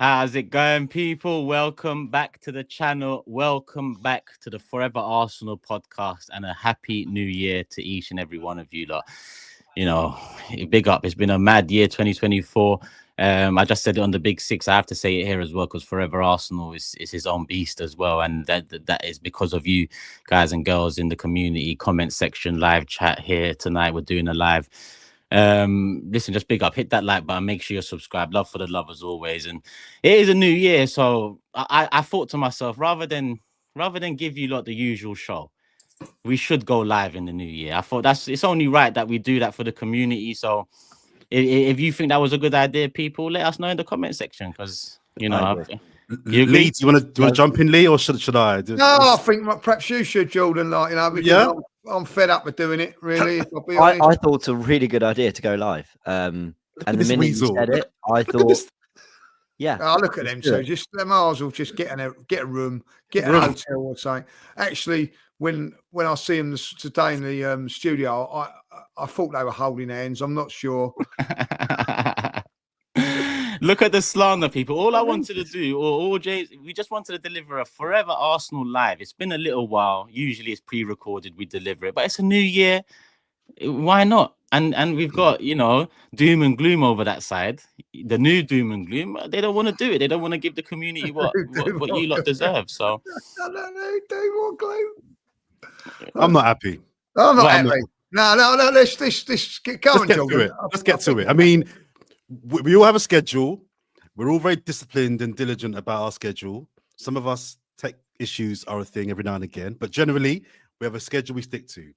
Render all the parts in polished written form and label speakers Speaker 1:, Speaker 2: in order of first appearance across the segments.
Speaker 1: How's it going, people? Welcome back to the channel. Welcome back to the Fourever Arsenal podcast, and a happy new year to each and every one of you lot. You know, big up. It's been a mad year, 2024. I just said it on the Big Six. I have to say it here as well, because Fourever Arsenal is his own beast as well, and that is because of you guys and girls in the community comment section, live chat here tonight. We're doing a live. Listen, just big up, hit that like button, make sure you're subscribed. Love for the love as always. And it is a new year, so I thought to myself, rather than give you lot the usual show, we should go live in the new year. I thought it's only right that we do that for the community. So if you think that was a good idea, people, let us know in the comment section, because you know.
Speaker 2: Lee, do you want to jump in, Lee, or should I?
Speaker 3: No, I think perhaps you should, Jordan. Like, you know, because I'm fed up with doing it. Really,
Speaker 4: I thought it's a really good idea to go live. And the minute you said it, I thought, yeah.
Speaker 3: I look at them. So just they might as well just get a room, get a hotel or something. Actually, when I see them today in the studio, I thought they were holding hands. I'm not sure.
Speaker 1: Look at the slander, people. All I wanted to do, we just wanted to deliver a Fourever Arsenal live. It's been a little while. Usually it's pre-recorded, we deliver it, but it's a new year. Why not? And we've got, you know, doom and gloom over that side. The new doom and gloom. They don't want to do it. They don't want to give the community what you lot deserve. So
Speaker 3: doom or gloom.
Speaker 2: I'm not happy.
Speaker 3: I'm not happy. No. Let's get going.
Speaker 2: Let's get to it. I mean, we all have a schedule. We're all very disciplined and diligent about our schedule. Some of us tech issues are a thing every now and again, but generally we have a schedule we stick to.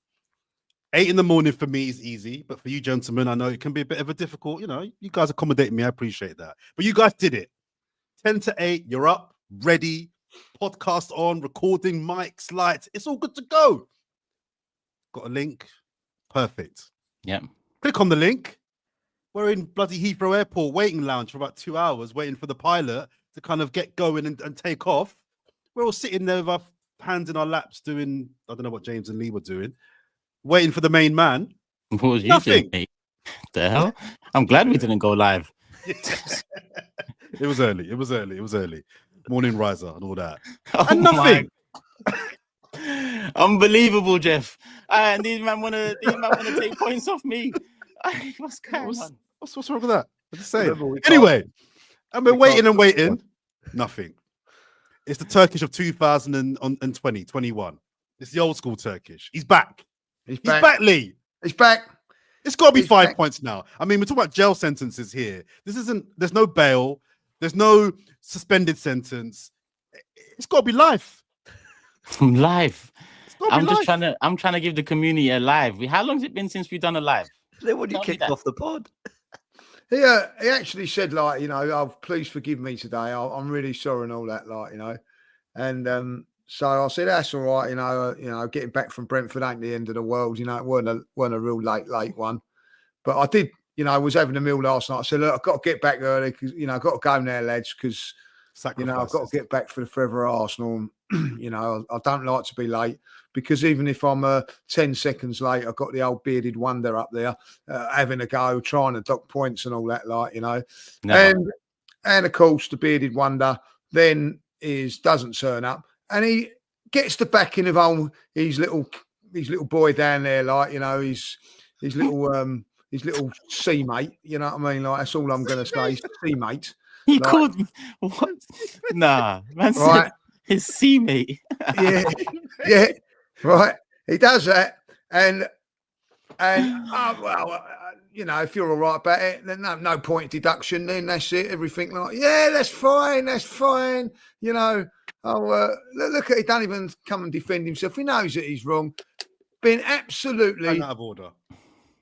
Speaker 2: 8 in the morning for me is easy, but for you gentlemen, I know it can be a bit of a difficult. You know, you guys accommodate me. I appreciate that. But you guys did it. 10 to 8, you're up, ready, podcast on, recording, mics, lights. It's all good to go. Got a link. Perfect.
Speaker 1: Yeah.
Speaker 2: Click on the link. We're in bloody Heathrow Airport waiting lounge for about 2 hours, waiting for the pilot to kind of get going and take off. We're all sitting there with our hands in our laps doing, I don't know what James and Lee were doing, waiting for the main man.
Speaker 1: What was you doing, mate? The hell? I'm glad we didn't go live.
Speaker 2: It was early. Morning riser and all that.
Speaker 1: And nothing. Unbelievable, Jeff. And these man wanna take points off me. What's going on?
Speaker 2: What's wrong with that? I'm just saying. Anyway, and we're waiting. Nothing. It's the Turkish of 2020, 21. It's the old school Turkish. He's back. He's back, Lee.
Speaker 3: He's back.
Speaker 2: It's got to be 5 points now. I mean, we're talking about jail sentences here. There's no bail. There's no suspended sentence. It's got to be life.
Speaker 1: Live. I'm trying to give the community a live. How long has it been since we've done a live?
Speaker 4: Then when you kicked off the pod.
Speaker 3: He actually said, like, you know, oh, please forgive me today. I'm really sorry and all that, like, you know. And so I said, that's all right, you know, getting back from Brentford ain't the end of the world, you know. It weren't a real late one. But I did, you know, I was having a meal last night. I said, look, I've got to get back early because, you know, I've got to go now, lads, because, you know, I've got to get back for the Fourever Arsenal. You know, I don't like to be late, because even if I'm 10 seconds late, I've got the old bearded wonder up there having a go, trying to dock points and all that, like, you know. No. And of course, the bearded wonder then doesn't turn up, and he gets the backing of his little boy down there, like, you know, his little sea mate. You know what I mean? Like, that's all I'm going to say. Sea mate.
Speaker 1: He called me what? Nah, man. Right. His sea mate.
Speaker 3: yeah, right. He does that, and you know, if you're all right about it, then no point deduction. Then that's it. Everything like, yeah, that's fine. You know, look at, he don't even come and defend himself. He knows that he's wrong. Been absolutely
Speaker 2: out of order,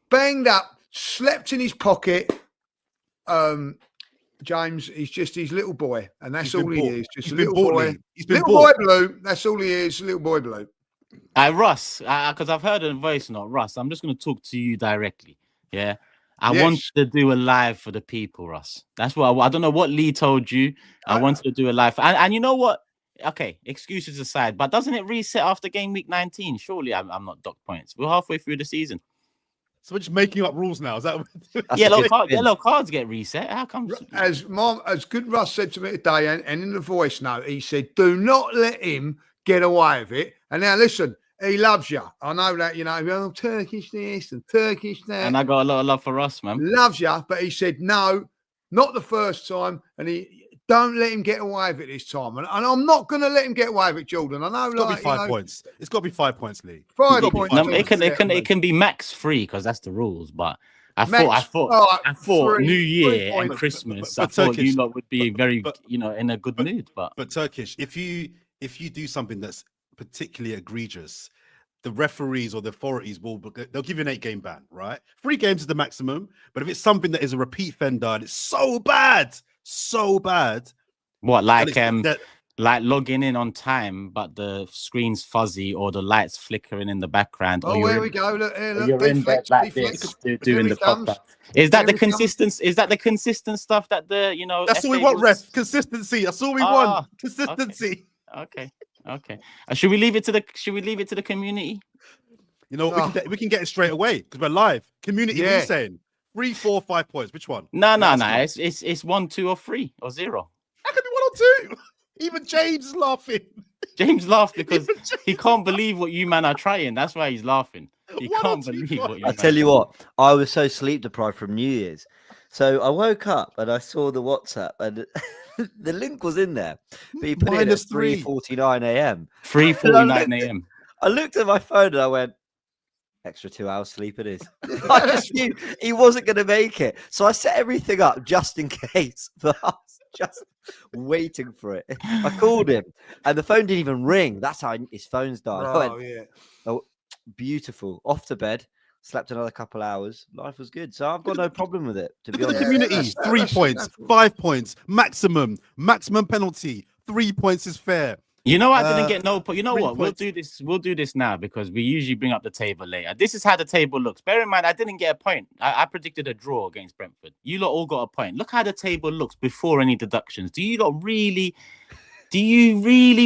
Speaker 3: banged up, slept in his pocket. James, he's just his little boy, and that's all he is. Just a little boy. Little boy blue. That's all he is. Little boy blue.
Speaker 1: Russ, because I've heard a voice note. Russ, I'm just going to talk to you directly. Yeah, I wanted to do a live for the people, Russ. That's what I don't know what Lee told you. I wanted to do a live, and you know what? Okay, excuses aside, but doesn't it reset after game week 19? Surely I'm not docked points. We're halfway through the season.
Speaker 2: So we're just making up rules now. Is that
Speaker 1: yellow cards get reset? How come?
Speaker 3: As good Russ said to me today, and in the voice note, he said, "Do not let him get away with it." And now listen, he loves you. I know that, Turkish this and Turkish that.
Speaker 1: And I got a lot of love for us, man.
Speaker 3: Loves you, but he said no, not the first time, and he. Don't let him get away with it this time. And I'm not going to let him get away with it, Jordan. I know,
Speaker 2: it's got to be 5 points. It's got to be 5 points, Lee.
Speaker 3: 5 points.
Speaker 1: No, it can be max 3 because that's the rules. But I thought New Year and Christmas. I thought you lot would be very, in a good mood.
Speaker 2: But Turkish, if you do something that's particularly egregious, the referees or the authorities they'll give you an 8-game ban, right? 3 games is the maximum. But if it's something that is a repeat offender and it's so bad.
Speaker 1: What, like logging in on time, but the screen's fuzzy or the lights flickering in the background?
Speaker 3: Oh, here we go. Look,
Speaker 1: you're in bed like this, doing the podcast. Is that the consistent? Is that the consistent stuff that the
Speaker 2: That's all we want, ref. Consistency. That's all we want. Consistency.
Speaker 1: Okay. Should we leave it to the community?
Speaker 2: We can get it straight away because we're live. Community, what are you saying? 3, 4, 5 points. Which one?
Speaker 1: No. It's 1, 2, or 3 or 0.
Speaker 2: How can be 1 or 2? Even James is laughing.
Speaker 1: James laughed because he can't believe what you man are trying. That's why he's laughing. He can't believe what you.
Speaker 4: I tell you what, I was so sleep deprived from New Year's, so I woke up and I saw the WhatsApp and the link was in there. But you put it in at 3:49 a.m.
Speaker 1: 3:49 a.m.
Speaker 4: I looked at my phone and I went, extra 2 hours sleep it is. I just knew he wasn't going to make it. So I set everything up just in case. But I was just waiting for it. I called him and the phone didn't even ring. That's how his phone's died. Oh, beautiful. Off to bed. Slept another couple hours. Life was good. So I've got no problem with it, to be honest.
Speaker 2: The community, 3 points, 5 points, maximum penalty. 3 points is fair.
Speaker 1: You know, I didn't get no point. You know what? We'll do this now because we usually bring up the table later. This is how the table looks. Bear in mind, I didn't get a point. I predicted a draw against Brentford. You lot all got a point. Look how the table looks before any deductions. Do you really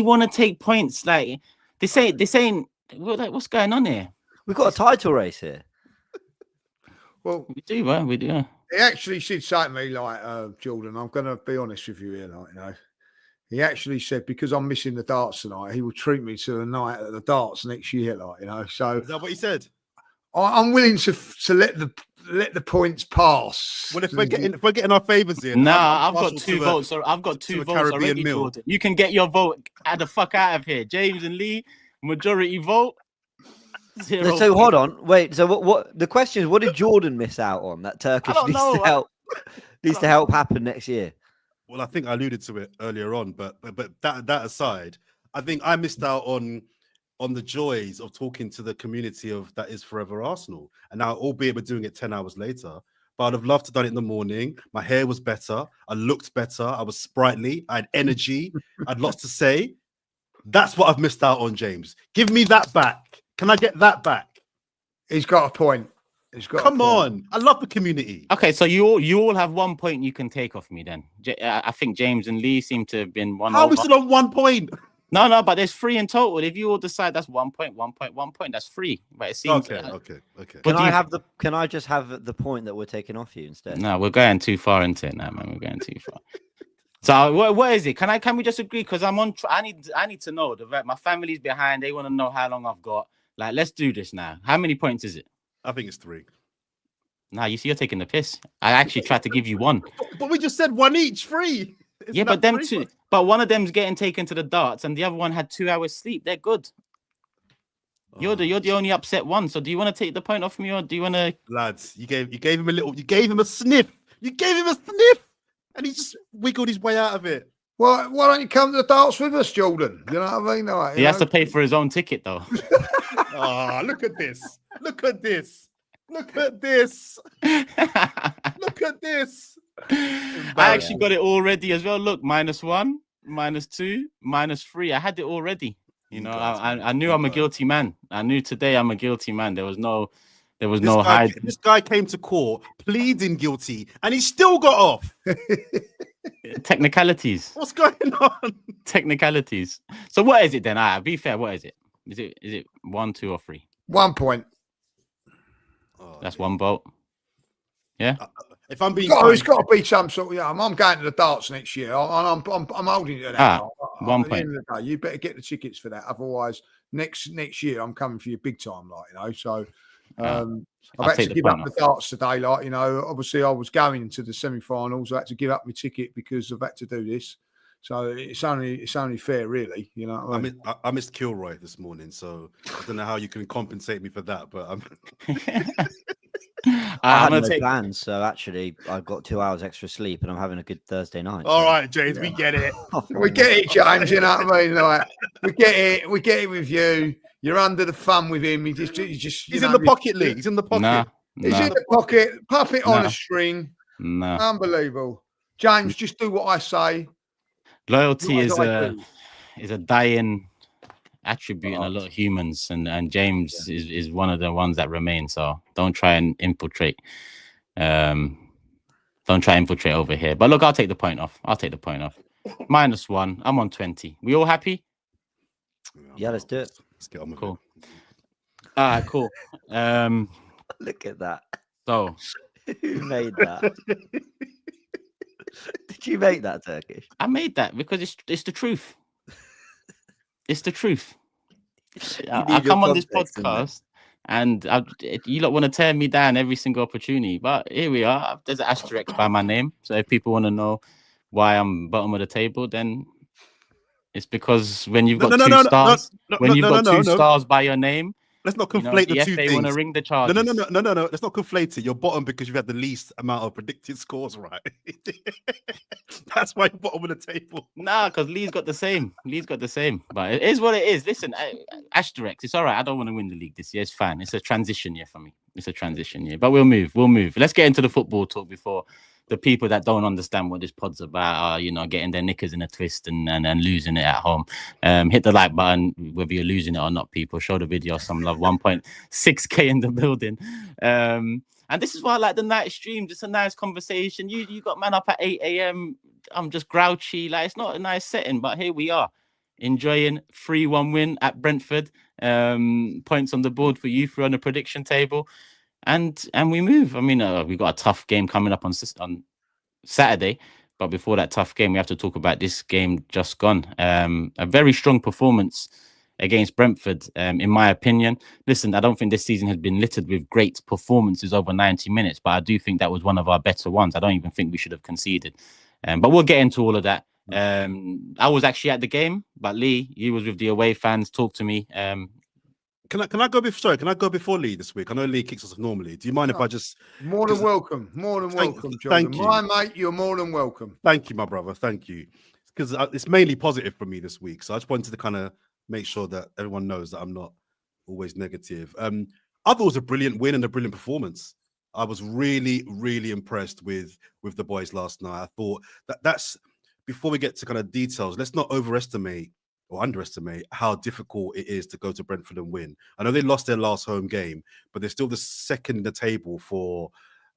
Speaker 1: want to take points? Like this ain't what's going on here?
Speaker 4: We've got a title race here.
Speaker 3: Well,
Speaker 1: we do, man. We do.
Speaker 3: He actually said something to me like, Jordan, I'm going to be honest with you here, He actually said, because I'm missing the darts tonight, he will treat me to a night at the darts next year, So
Speaker 2: is that what he said?
Speaker 3: I'm willing to let the points pass.
Speaker 2: Well, if we're getting our favours in,
Speaker 1: I've got 2 votes. I've got 2 votes already. Jordan. You can get your vote. Get the fuck out of here, James and Lee. Majority vote. 0.
Speaker 4: So hold on, wait. So what? The question is, what did Jordan miss out on that Turkish needs to help happen next year?
Speaker 2: Well, I think I alluded to it earlier on, but that aside, I think I missed out on the joys of talking to the community that is Fourever Arsenal. And now, albeit we're doing it 10 hours later, but I'd have loved to have done it in the morning. My hair was better. I looked better. I was sprightly. I had energy. I had lots to say. That's what I've missed out on, James. Give me that back. Can I get that back?
Speaker 3: He's got a point.
Speaker 2: Come on. I love the community.
Speaker 1: Okay, so you all have 1 point you can take off me then. I think James and Lee seem to have been one.
Speaker 2: How are we still on 1 point?
Speaker 1: No, but there's 3 in total. If you all decide that's 1 point, that's 3. But it seems
Speaker 2: okay.
Speaker 4: Can I just have the point that we're taking off you instead?
Speaker 1: No, we're going too far into it now, man. We're going too far. So what is it? Can we just agree? Because I'm on. I need to know. My family's behind. They want to know how long I've got. Like, let's do this now. How many points is it?
Speaker 2: I think it's 3.
Speaker 1: Nah, you see, you're taking the piss. I actually tried to give you 1.
Speaker 2: But we just said 1 each, 3.
Speaker 1: Yeah, but them 2. But one of them's getting taken to the darts, and the other one had 2 hours sleep. They're good. You're the only upset one. So do you want to take the point off me, or do you want to?
Speaker 2: Lads, you gave him a little. You gave him a sniff. And he just wiggled his way out of it.
Speaker 3: Well, why don't you come to the darts with us, Jordan? You know what I mean? Like,
Speaker 1: he has to pay for his own ticket, though.
Speaker 2: Oh, look at this. Look at this.
Speaker 1: I actually got it already as well. Look, -1, -2, -3. I had it already. I knew I'm a guilty man. I knew today I'm a guilty man. There was no hiding.
Speaker 2: This guy came to court pleading guilty, and he still got off.
Speaker 1: Technicalities.
Speaker 2: What's going on?
Speaker 1: Technicalities. So what is it then? Be fair. What is it? Is it 1, 2, or 3?
Speaker 3: 1 point.
Speaker 1: That's one vote. Yeah.
Speaker 2: If I'm being
Speaker 3: it's got to be some sort of. I'm going to the darts next year, and I'm holding you to that.
Speaker 1: 1
Speaker 3: At the
Speaker 1: point.
Speaker 3: end of the day, you better get the tickets for that. Otherwise, next year I'm coming for you big time, So I've had to give up the darts today. Obviously I was going into the semi-finals. I had to give up my ticket because I've had to do this. So it's only fair, really. You know what I mean?
Speaker 2: I missed Kilroy this morning, so I don't know how you can compensate me for that. But I'm.
Speaker 4: I had no plans, so actually I've got 2 hours extra sleep, and I'm having a good Thursday night.
Speaker 2: All right, James, we get it.
Speaker 3: We get it, James. You know what I mean? Like, we get it with you. You're under the thumb with him. He's
Speaker 2: in the pocket, Lee. He's in the pocket.
Speaker 3: He's in the pocket. Puppet on a string. Unbelievable. James, just do what I say.
Speaker 1: Loyalty is a dying attribute in a lot of humans, and James is one of the ones that remain. So don't try and infiltrate. Don't try and infiltrate over here. But look, I'll take the point off. -1. I'm on 20. We all happy?
Speaker 4: Yeah, let's do it.
Speaker 2: Let's get on with
Speaker 1: it. All right, cool.
Speaker 4: Look at that.
Speaker 1: So
Speaker 4: who made that? Did you make that, Turkish?
Speaker 1: I made that because it's the truth. It's the truth. I come on this podcast and you lot want to tear me down every single opportunity. But here we are. There's an asterisk by my name. So if people want to know why I'm bottom of the table, then it's because when you've got two stars, when you've got two stars by your name,
Speaker 2: let's not conflate the two things.
Speaker 1: Want to ring the charges.
Speaker 2: No. Let's not conflate it. You're bottom because you've had the least amount of predicted scores, right? That's why you're bottom of the table.
Speaker 1: Nah, because Lee's got the same. But it is what it is. Listen, asterisk. It's all right. I don't want to win the league this year. It's fine. It's a transition year for me. But we'll move. Let's get into the football talk before the people that don't understand what this pod's about are, getting their knickers in a twist and losing it at home. Hit the like button, whether you're losing it or not, people. Show the video some love. 1.6K in the building. And this is why I like the night stream. Just a nice conversation. You got man up at 8 a.m. I'm just grouchy. Like, it's not a nice setting, but here we are. Enjoying 3-1 win at Brentford. Points on the board for you for on the prediction table. And we move. I mean, we've got a tough game coming up on Saturday. But before that tough game, we have to talk about this game just gone. A very strong performance against Brentford, in my opinion. Listen, I don't think this season has been littered with great performances over 90 minutes, but I do think that was one of our better ones. I don't even think we should have conceded. But we'll get into all of that. I was actually at the game, but Lee, you was with the away fans. Talk to me.
Speaker 2: Can I go before? Sorry, can I go before Lee this week? I know Lee kicks us off normally. Do you mind if I just?
Speaker 3: More than welcome, Jordan.
Speaker 2: Thank you,
Speaker 3: my mate. You're more than welcome.
Speaker 2: Thank you, my brother. Thank you. Because it's mainly positive for me this week, so I just wanted to kind of make sure that everyone knows that I'm not always negative. I thought it was a brilliant win and a brilliant performance. I was really, really impressed with the boys last night. I thought that's before we get to kind of details. Let's not overestimate or underestimate how difficult it is to go to Brentford and win. I know they lost their last home game, but they're still the second in the table for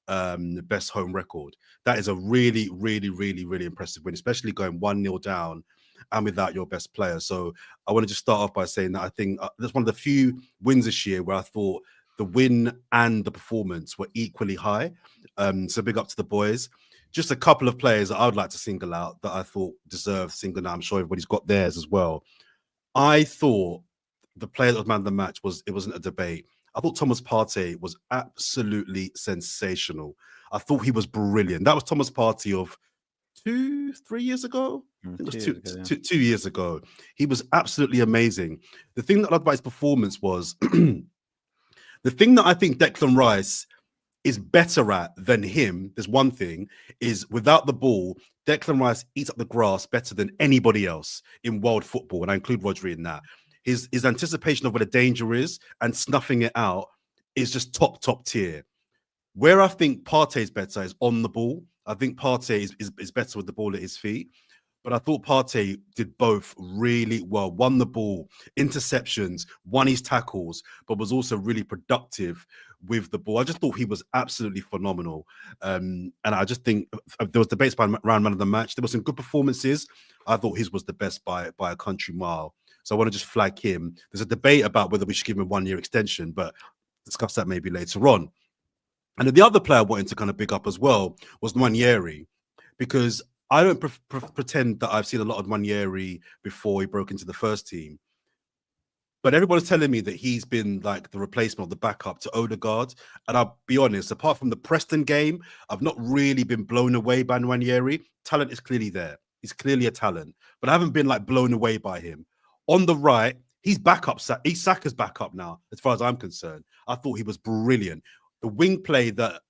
Speaker 2: the best home record. That is a really, really, really, really impressive win, especially going 1-0 down and without your best player. So I want to just start off by saying that I think that's one of the few wins this year where I thought the win and the performance were equally high. So big up to the boys. Just a couple of players that I would like to single out that I thought deserve singling out. I'm sure everybody's got theirs as well. I thought the player that was man of the match it wasn't a debate. I thought Thomas Partey was absolutely sensational. I thought he was brilliant. That was Thomas Partey of 2-3 years ago. It was 2 years ago. He was absolutely amazing. The thing that I loved about his performance was the thing that I think Declan Rice is better at than him, there's one thing, is without the ball, Declan Rice eats up the grass better than anybody else in world football, and I include Rodri in that. His anticipation of where the danger is and snuffing it out is just top tier. Where I think Partey is better is on the ball. I think Partey is better with the ball at his feet. But I thought Partey did both really well. Won the ball, interceptions, won his tackles, but was also really productive with the ball. I just thought he was absolutely phenomenal. And I just think there was debates around man of the match. There were some good performances. I thought his was the best by a country mile. So I want to just flag him. There's a debate about whether we should give him a 1-year extension, but discuss that maybe later on. And then the other player I wanted to kind of big up as well was Nwaneri, because I don't pretend that I've seen a lot of Nwaneri before he broke into the first team. But everybody's telling me that he's been like the replacement of the backup to Odegaard. And I'll be honest, apart from the Preston game, I've not really been blown away by Nwaneri. Talent is clearly there. He's clearly a talent, but I haven't been like blown away by him. On the right, he's backup. He's Saka's backup now, as far as I'm concerned. I thought he was brilliant. The wing play that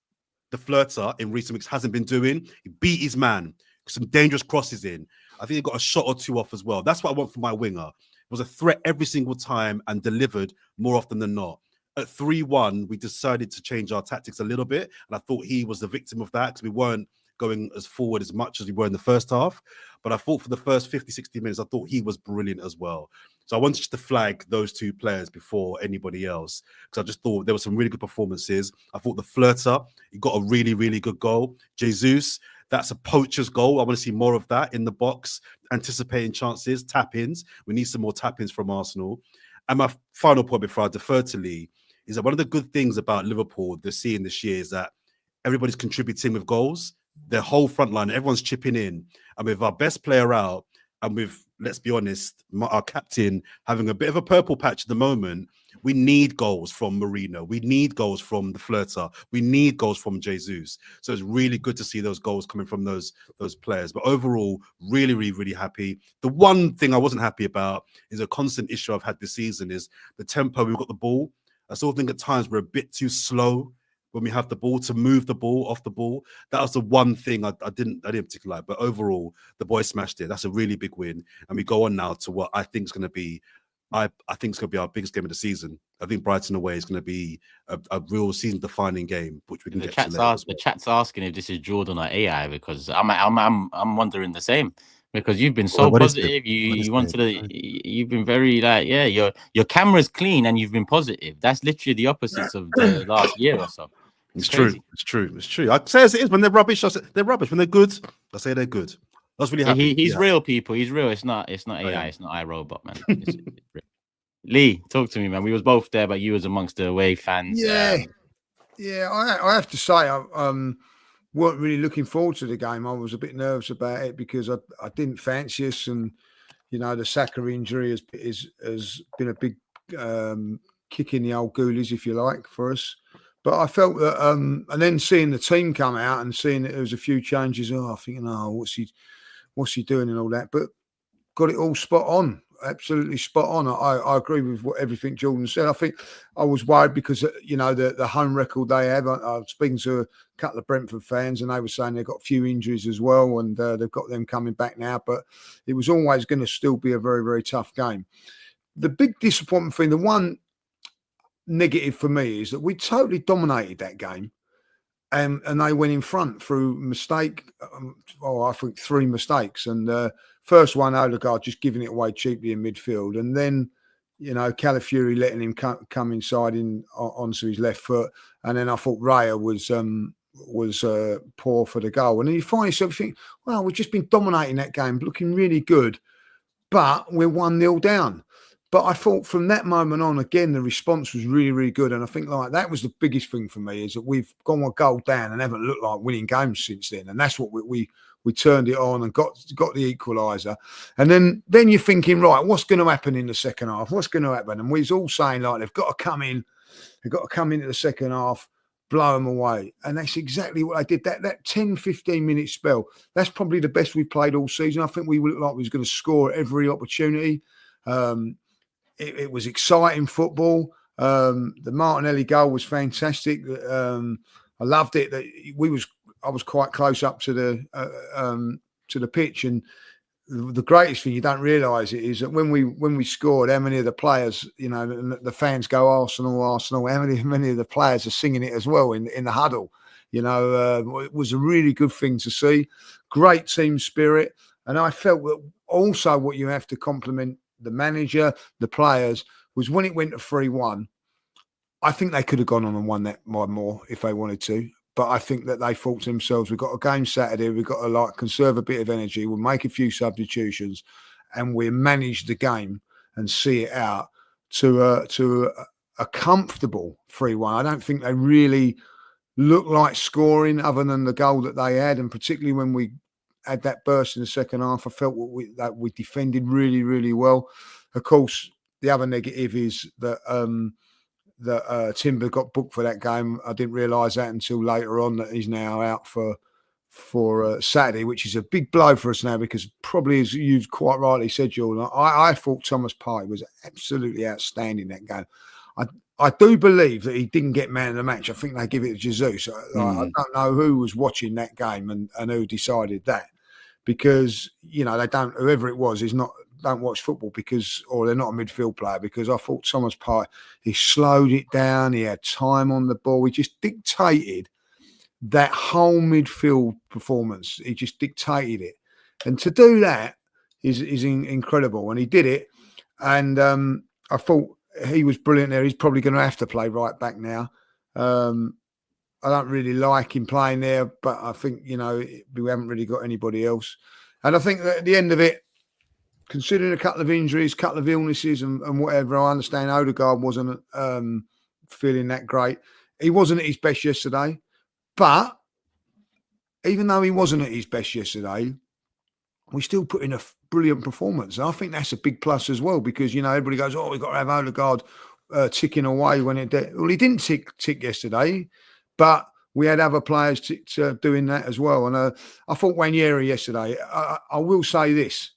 Speaker 2: the flirter in recent weeks hasn't been doing, he beat his man. Some dangerous crosses in. I think he got a shot or two off as well. That's what I want from my winger. Was a threat every single time and delivered more often than not. At 3-1, we decided to change our tactics a little bit, and I thought he was the victim of that because we weren't going as forward as much as we were in the first half. But I thought for the first 50, 60 minutes, I thought he was brilliant as well. So I wanted to flag those two players before anybody else because I just thought there were some really good performances. I thought the flirter, he got a really, really good goal. Jesus, that's a poacher's goal. I want to see more of that in the box, anticipating chances, tap-ins. We need some more tap-ins from Arsenal. And my final point before I defer to Lee is that one of the good things about Liverpool they're seeing this year is that everybody's contributing with goals. Their whole front line, everyone's chipping in. And with our best player out, and with, let's be honest, our captain having a bit of a purple patch at the moment, we need goals from Marino. We need goals from the flirter. We need goals from Jesus. So it's really good to see those goals coming from those players. But overall, really, really, really happy. The one thing I wasn't happy about is a constant issue I've had this season is the tempo we've got the ball. I still think at times we're a bit too slow when we have the ball to move the ball off the ball. That was the one thing I didn't particularly like. But overall, the boys smashed it. That's a really big win. And we go on now to what I think is going to be I think it's going to be our biggest game of the season. I think Brighton away is going to be a real season-defining game, which we can get to later.
Speaker 1: The chat's asking if this is Jordan or AI because I'm wondering the same because you've been so positive. You've been very like your camera's clean and you've been positive. That's literally the opposites of the last year or so.
Speaker 2: It's true. It's true. I say as it is. When they're rubbish, I say they're rubbish. When they're good, I say they're good. I was really happy.
Speaker 1: He's real, people. He's real. It's not AI. It's not iRobot, man. It's real. Lee, talk to me, man. We was both there, but you was amongst the away fans.
Speaker 3: Yeah. I have to say, I weren't really looking forward to the game. I was a bit nervous about it because I didn't fancy us, and the Saka injury has been a big kick in the old ghoulies, if you like, for us. But I felt that, and then seeing the team come out and seeing that there was a few changes, I think, what's he doing and all that, but got it all spot on, absolutely spot on. I agree with everything Jordan said. I think I was worried because the home record they have. I was speaking to a couple of Brentford fans and they were saying they've got a few injuries as well, and they've got them coming back now. But it was always going to still be a very, very tough game. The big disappointment thing, the one negative for me, is that we totally dominated that game. And they went in front through mistake. I think 3 mistakes. And first one, Odegaard just giving it away cheaply in midfield. And then, Calafiori letting him come inside onto his left foot. And then I thought Raya was poor for the goal. And then you find yourself thinking, well, we've just been dominating that game, looking really good. But we're 1-0 down. But I thought from that moment on, again, the response was really, really good. And I think that was the biggest thing for me, is that we've gone a goal down and haven't looked like winning games since then. And that's what we turned it on and got the equaliser. And then you're thinking, right, what's going to happen in the second half? What's going to happen? And we was all saying, like, they've got to come in. They've got to come into the second half, blow them away. And that's exactly what they did. That 10, 15-minute spell, that's probably the best we've played all season. I think we looked like we was going to score every opportunity. It was exciting football. The Martinelli goal was fantastic. I loved it. I was quite close up to the pitch, and the greatest thing you don't realise it is that when we scored, how many of the players, the fans go Arsenal. How many of the players are singing it as well in the huddle. It was a really good thing to see. Great team spirit, and I felt that also what you have to compliment the manager, the players, was when it went to 3-1, I think they could have gone on and won that more if they wanted to. But I think that they thought to themselves, we've got a game Saturday, we've got to conserve a bit of energy, we'll make a few substitutions, and we'll manage the game and see it out to a comfortable 3-1. I don't think they really look like scoring other than the goal that they had, and particularly when we had that burst in the second half, I felt that we defended really, really well. Of course, the other negative is that Timber got booked for that game. I didn't realise that until later on, that he's now out for Saturday, which is a big blow for us now, because probably, as you quite rightly said, Jordan, I thought Thomas Partey was absolutely outstanding that game. I do believe that he didn't get man of the match. I think they give it to Jesus. I don't know who was watching that game and who decided that, because they don't, whoever it was is not, don't watch football because, or they're not a midfield player, because I thought Thomas Partey, he slowed it down, he had time on the ball, he just dictated that whole midfield performance. He just dictated it, and to do that is incredible, and he did it. And I thought he was brilliant there. He's probably going to have to play right back now. I don't really like him playing there, but I think we haven't really got anybody else. And I think that at the end of it, considering a couple of injuries, couple of illnesses, and whatever, I understand Odegaard wasn't feeling that great. He wasn't at his best yesterday. But even though he wasn't at his best yesterday, we still put in a brilliant performance. And I think that's a big plus as well, because, everybody goes, we've got to have Odegaard ticking away when it did. Well, he didn't tick yesterday, but we had other players doing that as well. And I thought Nwaneri yesterday, I will say this,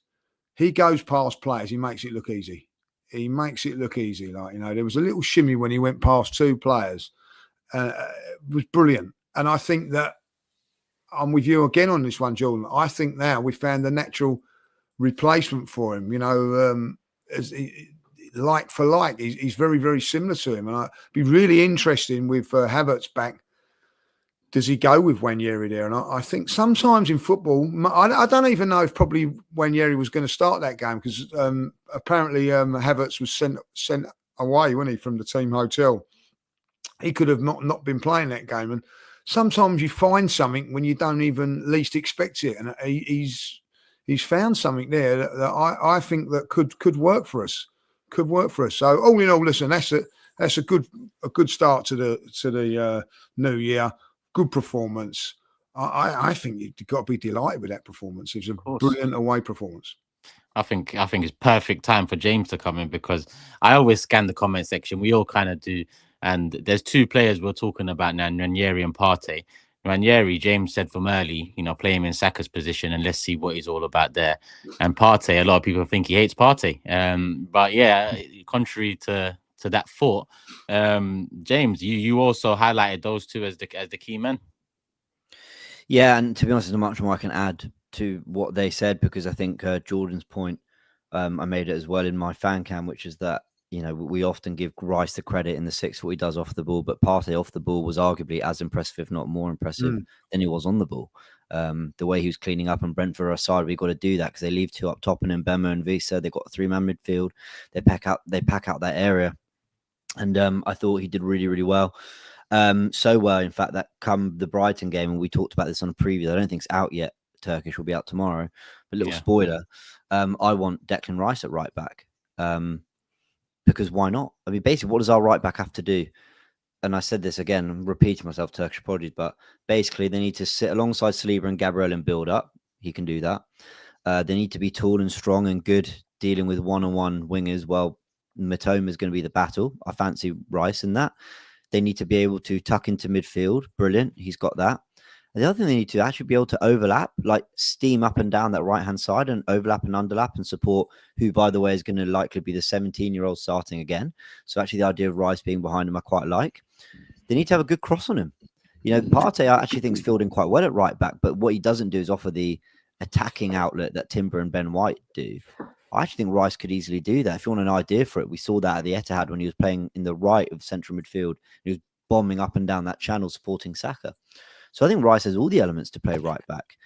Speaker 3: he goes past players, he makes it look easy. He makes it look easy. There was a little shimmy when he went past two players. It was brilliant. And I think that I'm with you again on this one, Jordan. I think now we found the natural replacement for him, like for like. He's very, very similar to him. And I'd be really interesting with Havertz back. Does he go with Nwaneri there? And I think sometimes in football, I don't even know if probably Nwaneri was going to start that game, because apparently Havertz was sent away, wasn't he, from the team hotel. He could have not been playing that game. And sometimes you find something when you don't even least expect it, and he's found something there that I think that could work for us. Could work for us. So all in all, listen, that's a good start to the new year. Good performance. I think you've got to be delighted with that performance. It was a brilliant away performance.
Speaker 1: I think it's perfect time for James to come in, because I always scan the comment section. We all kind of do. And there's two players we're talking about now, Nwaneri and Partey. Nwaneri, James said from early, play him in Saka's position and let's see what he's all about there. And Partey, a lot of people think he hates Partey. But yeah, contrary to that thought, James, you also highlighted those two as the key men.
Speaker 4: Yeah, and to be honest, there's not much more I can add to what they said, because I think Jordan's point, I made it as well in my fan cam, which is that we often give Rice the credit in the six for what he does off the ball, but Partey off the ball was arguably as impressive, if not more impressive, than he was on the ball. The way he was cleaning up, and Brentford aside, we've got to do that because they leave two up top, and then Bema and Visa, they've got a three-man midfield. They pack out that area. And I thought he did really, really well. So well, in fact, that come the Brighton game, and we talked about this on a preview. I don't think it's out yet. Turkish will be out tomorrow. But little spoiler, I want Declan Rice at right back. Because why not? I mean, basically, what does our right back have to do? And I said this again, I'm repeating myself, Turkish apologies, but basically they need to sit alongside Saliba and Gabriel and build up. He can do that. They need to be tall and strong and good dealing with one-on-one wingers. Well, Matoma is going to be the battle. I fancy Rice in that. They need to be able to tuck into midfield. Brilliant. He's got that. And the other thing they need to actually be able to overlap, like steam up and down that right-hand side and overlap and underlap and support, who, by the way, is going to likely be the 17-year-old starting again. So actually the idea of Rice being behind him, I quite like. They need to have a good cross on him. Partey, I actually think, is filled in quite well at right back, but what he doesn't do is offer the attacking outlet that Timber and Ben White do. I actually think Rice could easily do that. If you want an idea for it, we saw that at the Etihad when he was playing in the right of central midfield. He was bombing up and down that channel supporting Saka. So I think Rice has all the elements to play right back.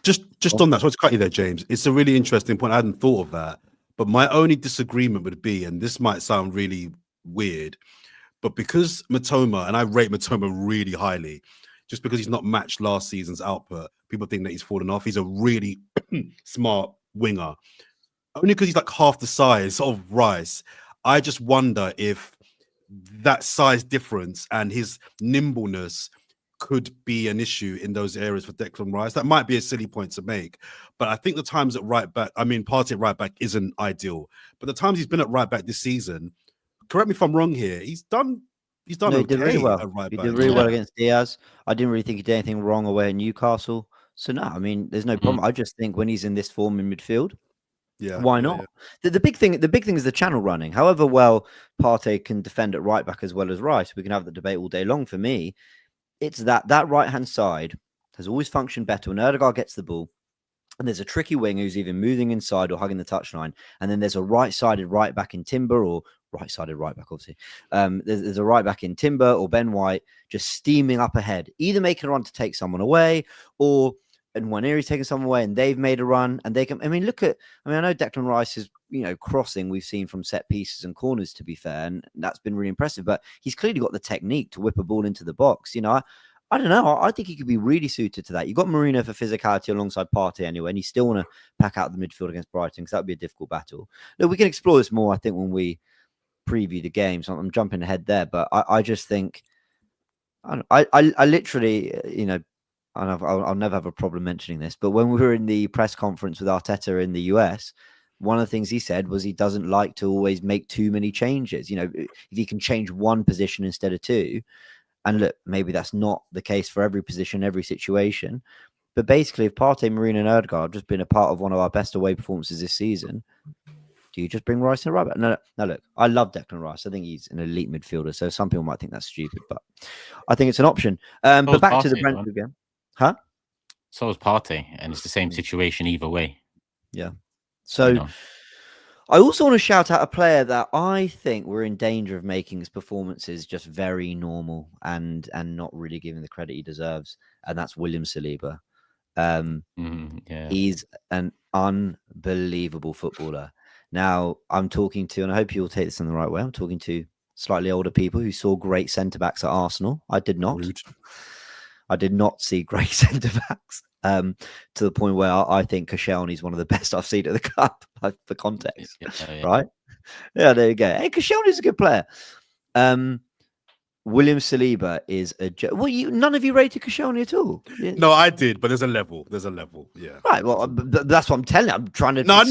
Speaker 2: Just on that, so to cut you there, James, it's a really interesting point. I hadn't thought of that. But my only disagreement would be, and this might sound really weird, but because Matoma, and I rate Matoma really highly, just because he's not matched last season's output, people think that he's fallen off. He's a really smart winger. Only because he's like half the size of Rice. I just wonder if that size difference and his nimbleness could be an issue in those areas for Declan Rice. That might be a silly point to make, but I think the times at right back, I mean, Partey at right back isn't ideal, but the times he's been at right back this season, correct me if I'm wrong here, he's done
Speaker 4: No, he did really
Speaker 2: okay
Speaker 4: well.
Speaker 2: at right
Speaker 4: He
Speaker 2: back.
Speaker 4: did really
Speaker 1: Yeah.
Speaker 4: well against Diaz. I didn't really think he did anything wrong away at Newcastle. So no, I mean, there's no problem. I just think when he's in this form in midfield, why not?
Speaker 2: Yeah.
Speaker 4: The big thing is the channel running. However well Partey can defend at right back as well as Rice, we can have the debate all day long. For me, it's that right hand side has always functioned better when Erdegaard gets the ball. And there's a tricky wing who's either moving inside or hugging the touchline. And then there's a right-sided right back in Timber, or right-sided right back, obviously. There's a right back in Timber or Ben White just steaming up ahead, either making a run to take someone away, or Nwaneri's taking someone away and they've made a run. And they can, I mean, I know Declan Rice is, crossing we've seen from set pieces and corners, to be fair. And that's been really impressive. But he's clearly got the technique to whip a ball into the box. I don't know. I think he could be really suited to that. You've got Marino for physicality alongside Partey anyway, and you still want to pack out the midfield against Brighton because that would be a difficult battle. Look, we can explore this more, I think, when we preview the game. So I'm jumping ahead there, but I just think I literally, and I'll never have a problem mentioning this, but when we were in the press conference with Arteta in the US, one of the things he said was he doesn't like to always make too many changes. If he can change one position instead of two. And look, maybe that's not the case for every position, every situation. But basically, if Partey, Marino, and Erdegaard have just been a part of one of our best away performances this season, do you just bring Rice in right back? No, look, I love Declan Rice. I think he's an elite midfielder. So some people might think that's stupid, but I think it's an option. But back to the Brentford game. Huh?
Speaker 1: So is Partey, and it's the same situation either way.
Speaker 4: Yeah. So I also want to shout out a player that I think we're in danger of making his performances just very normal and not really giving the credit he deserves, and that's William Saliba. He's an unbelievable footballer. Now, I'm talking to, and I hope you'll take this in the right way, I'm talking to slightly older people who saw great centre-backs at Arsenal. I did not. Rude. I did not see great centre-backs. To the point where I think Koscielny is one of the best I've seen at the club, for context, right? Yeah, there you go. Hey, Koscielny's a good player. William Saliba is a none of you rated Koscielny at all? Yeah.
Speaker 2: No, I did, but there's a level. Yeah.
Speaker 4: Right. Well, that's what I'm telling you. I'm trying to
Speaker 2: no.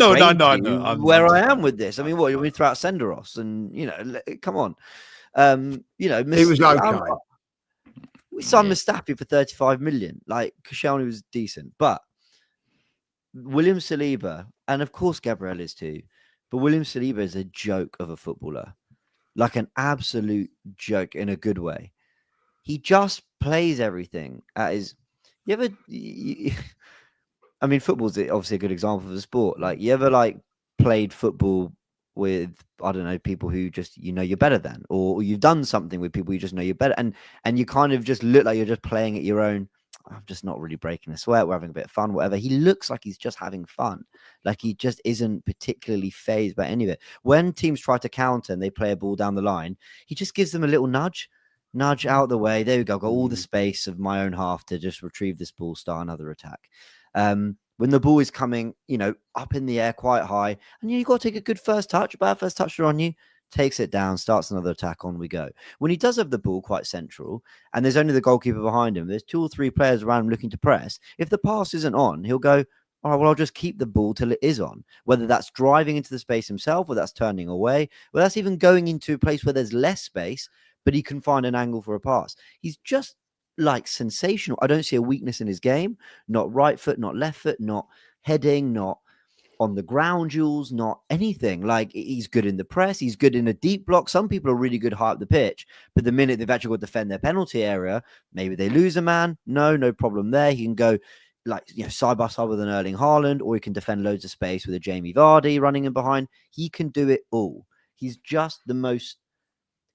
Speaker 4: where I am with this. I mean, what you want me to throw out Senderos and come on.
Speaker 3: He was okay.
Speaker 4: We signed Mustafi for 35 million. Like, Koscielny was decent, but William Saliba, and of course Gabriel is too, but William Saliba is a joke of a footballer, like an absolute joke in a good way. He just plays everything at his. I mean, football's obviously a good example of the sport. Like, you ever played football with, I don't know, people who just you're better than, or you've done something with people you just know you're better, and you kind of just look like you're just playing at your own. I'm just not really breaking a sweat. We're having a bit of fun, whatever. He looks like he's just having fun. Like, he just isn't particularly phased by any of it. When teams try to counter and they play a ball down the line, he just gives them a little nudge out of the way. There we go. I've got all the space of my own half to just retrieve this ball, start another attack. When the ball is coming, up in the air quite high, and you've got to take a good first touch, bad first touch on you, takes it down, starts another attack, on we go. When he does have the ball quite central, and there's only the goalkeeper behind him, there's 2 or 3 players around him looking to press, if the pass isn't on, he'll go, all right, well, I'll just keep the ball till it is on. Whether that's driving into the space himself, or that's turning away, or that's even going into a place where there's less space, but he can find an angle for a pass. He's just sensational. I don't see a weakness in his game. Not right foot, not left foot, not heading, not on the ground duels, not anything. Like, he's good in the press. He's good in a deep block. Some people are really good high up the pitch, but the minute they've actually got to defend their penalty area, maybe they lose a man. No problem there. He can go side by side with an Erling Haaland, or he can defend loads of space with a Jamie Vardy running in behind. He can do it all. He's just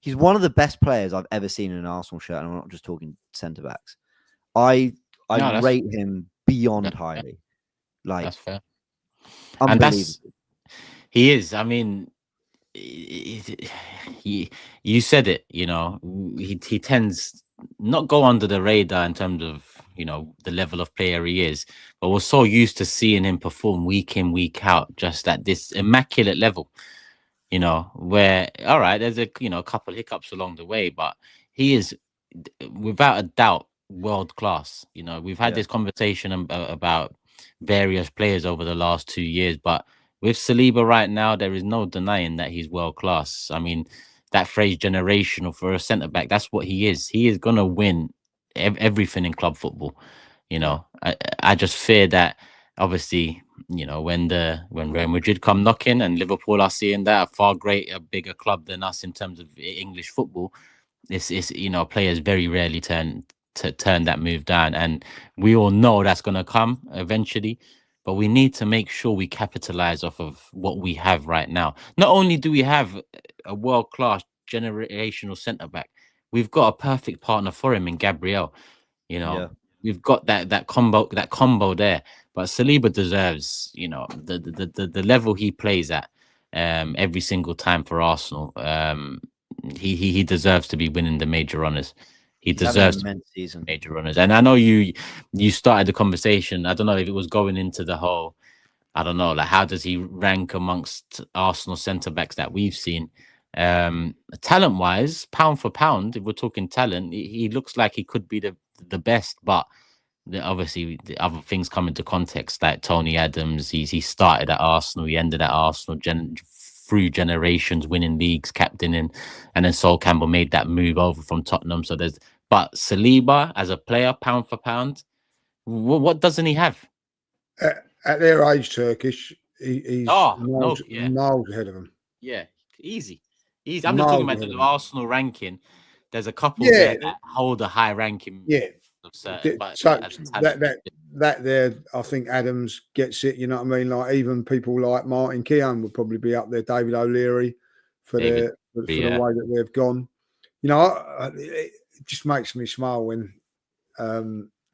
Speaker 4: he's one of the best players I've ever seen in an Arsenal shirt, and I'm not just talking centre-backs. I rate him beyond highly.
Speaker 1: That's fair.
Speaker 4: And
Speaker 1: he is. I mean, you said it. He tends not go under the radar in terms of the level of player he is, but we're so used to seeing him perform week in, week out, just at this immaculate level. Where, all right, there's a couple hiccups along the way, but he is without a doubt world class. You know, we've had
Speaker 4: Yeah.
Speaker 1: this conversation about various players over the last 2 years, but with Saliba right now, there is no denying that he's world class. I mean, that phrase generational for a centre back, that's what he is. He is gonna win everything in club football. You know, I just fear that obviously, you know, when Real Madrid come knocking and Liverpool are seeing that a bigger club than us in terms of English football, it's you know, players very rarely turn that move down, and we all know that's going to come eventually, but we need to make sure we capitalize off of what we have right now. Not only do we have a world-class generational centre back, we've got a perfect partner for him in Gabriel. You know,
Speaker 4: Yeah.
Speaker 1: we've got that combo there. But Saliba deserves, you know, the level he plays at every single time for Arsenal. He deserves to be winning the major honours. He
Speaker 4: He's having an
Speaker 1: deserves
Speaker 4: immense season.
Speaker 1: major runners. And I know you started the conversation. I don't know if it was going into the whole, I don't know, like how does he rank amongst Arsenal centre backs that we've seen? Talent wise, pound for pound, if we're talking talent, he looks like he could be the best, but obviously the other things come into context, like Tony Adams. He started at Arsenal, he ended at Arsenal through generations, winning leagues, captaining, and then Sol Campbell made that move over from Tottenham. So but Saliba as a player, pound for pound, what doesn't he have?
Speaker 3: At their age, Turkish, he's miles ahead of them.
Speaker 1: Yeah, easy. I'm just talking about the Arsenal ranking. There's a couple there that hold a high ranking.
Speaker 3: Yeah.
Speaker 1: But
Speaker 3: so that there, I think Adams gets it. You know what I mean? Like even people like Martin Keown would probably be up there. David O'Leary for the way that they've gone. You know, it just makes me smile when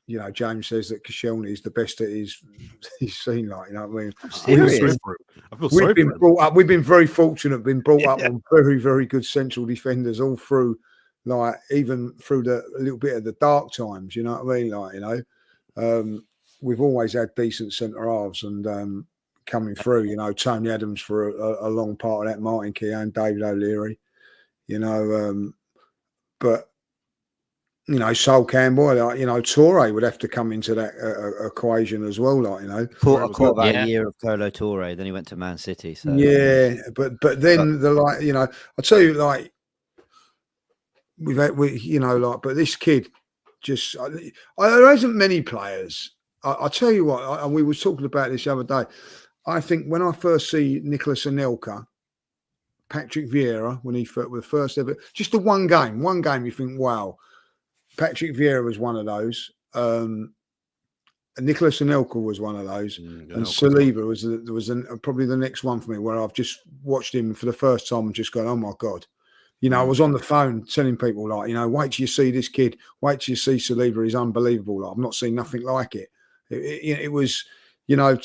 Speaker 3: you know, James says that Koscielny is the best that he's seen. Like, you know what I mean? We've been very fortunate, been brought up on very, very good central defenders all through. Like even through a little bit of the dark times, you know what I mean? Like, you know, we've always had decent centre halves and coming through, you know, Tony Adams for a long part of that, Martin Keown, David O'Leary, you know, but you know, Sol Campbell, like, you know, Toure would have to come into that equation as well, like, you know.
Speaker 4: Caught about a year of Colo Toure, then he went to Man City. So
Speaker 3: yeah, but then you know, I'll tell you, like, you know, like, but this kid just, there isn't many players. I'll tell you what, we were talking about this the other day. I think when I first see Nicolas Anelka, Patrick Vieira, when he was first ever, just the one game, you think, wow. Patrick Vieira was one of those. Nicolas Anelka was one of those. And Saliba was probably the next one for me, where I've just watched him for the first time and just gone, oh my God. You know, I was on the phone telling people, like, you know, wait till you see this kid. Wait till you see Saliba. He's unbelievable. Like, I've not seen nothing like it. It was, you know,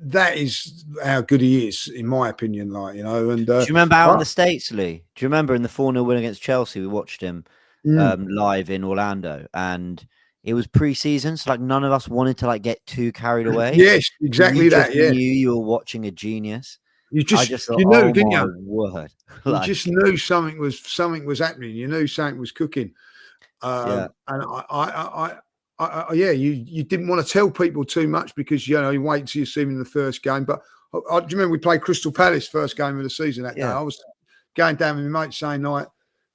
Speaker 3: that is how good he is, in my opinion. Like, you know, and do
Speaker 4: you remember out in the States, Lee? Do you remember in the 4-0 win against Chelsea? We watched him live in Orlando, and it was pre-season, so like none of us wanted to like get too carried away.
Speaker 3: Yes, exactly that. Yeah,
Speaker 4: you were watching a genius.
Speaker 3: You just thought,
Speaker 4: you know, didn't you? Word.
Speaker 3: You just knew something was happening. You knew something was cooking. And you didn't want to tell people too much because, you know, you wait till you see him in the first game. But do you remember we played Crystal Palace first game of the season that day? I was going down with my mate saying, like,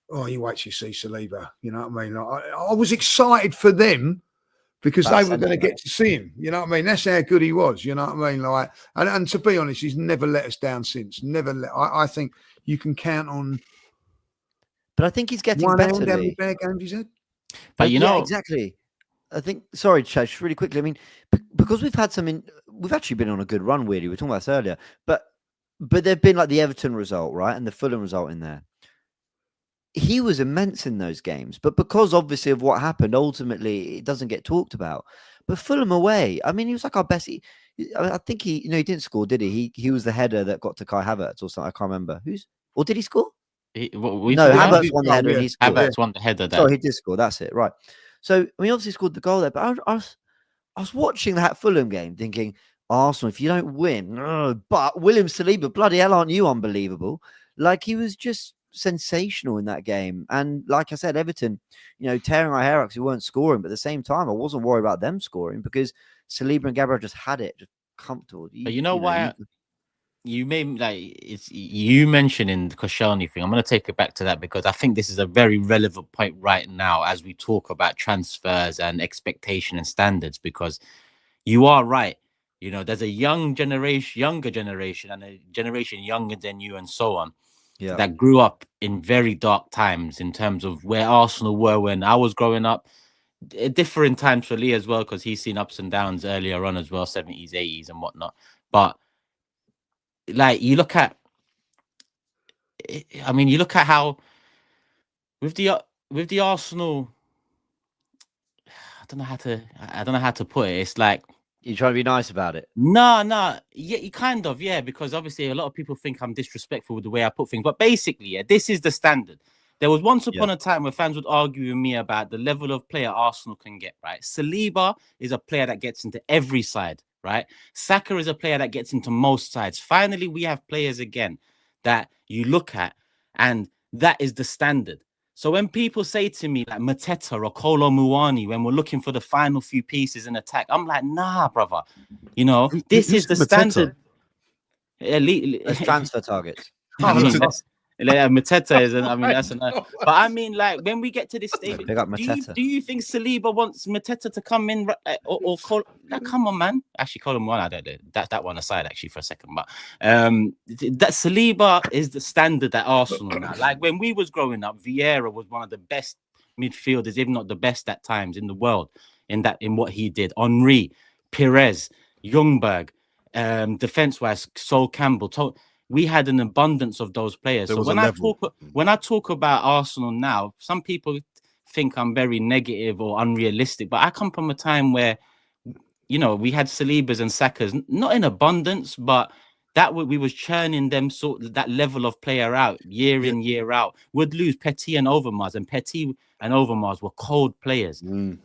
Speaker 3: oh, you wait till you see Saliba. You know what I mean? Like, I was excited for them because they were going to get to see him. You know what I mean? That's how good he was. You know what I mean? Like, and to be honest, he's never let us down since. I think you can count on.
Speaker 4: But I think he's getting better.
Speaker 3: How many bad games he's had?
Speaker 1: But you know,
Speaker 4: exactly. I think. Sorry, Chad, really quickly. I mean, because we've had we've actually been on a good run. Weirdly, we were talking about this earlier, but there've been like the Everton result, right, and the Fulham result in there. He was immense in those games, but because obviously of what happened, ultimately it doesn't get talked about. But Fulham away, I mean, he was like our best. I think he didn't score, did he? He was the header that got to Kai Havertz or something. I can't remember or did he score?
Speaker 1: Havertz
Speaker 4: won the header. And he scored.
Speaker 1: Havertz won the header.
Speaker 4: So he did score. That's it, right? So I mean, obviously scored the goal there. But I was watching that Fulham game, thinking, Arsenal, if you don't win, but William Saliba, bloody hell, aren't you unbelievable? Like he was just sensational in that game. And like I said, Everton, tearing our hair out because we weren't scoring. But at the same time, I wasn't worried about them scoring because Saliba and Gabriel just had it, just comfortable.
Speaker 1: But you know why? You made it's you mentioning the Koscielny thing. I'm going to take it back to that because I think this is a very relevant point right now as we talk about transfers and expectation and standards. Because you are right. There's a younger generation, and a generation younger than you, and so on, that grew up in very dark times in terms of where Arsenal were when I was growing up. Different times for Lee as well, because he's seen ups and downs earlier on as well, 70s, 80s, and whatnot. But you look at how with the Arsenal, I don't know how to put it. It's like
Speaker 4: you're trying to be nice about it.
Speaker 1: No, yeah, you kind of, yeah, because obviously a lot of people think I'm disrespectful with the way I put things, but basically, this is the standard. There was once upon a time where fans would argue with me about the level of player Arsenal can get, right? Saliba is a player that gets into every side, right? Saka is a player that gets into most sides. Finally, we have players again that you look at, and that is the standard. So when people say to me like Mateta or Kolo Muani, when we're looking for the final few pieces in attack, I'm like, nah, brother. This is the standard.
Speaker 4: As transfer targets.
Speaker 1: Mateta is, that's enough. But I mean, when we get to this stage, do you think Saliba wants Mateta to come in or call? Come on, man. Actually, call him one. I don't know. That one aside, actually, for a second. But that Saliba is the standard at Arsenal now. Like when we was growing up, Vieira was one of the best midfielders, if not the best at times in the world. In what he did, Henry, Perez, Ljungberg, defense-wise, Sol Campbell. We had an abundance of those players. So when I talk about Arsenal now, some people think I'm very negative or unrealistic, but I come from a time where, we had Salibas and Sakas, not in abundance, but that we was churning them that level of player out year in, year out. Would lose Partey and Overmars, and Partey and Overmars were cold players.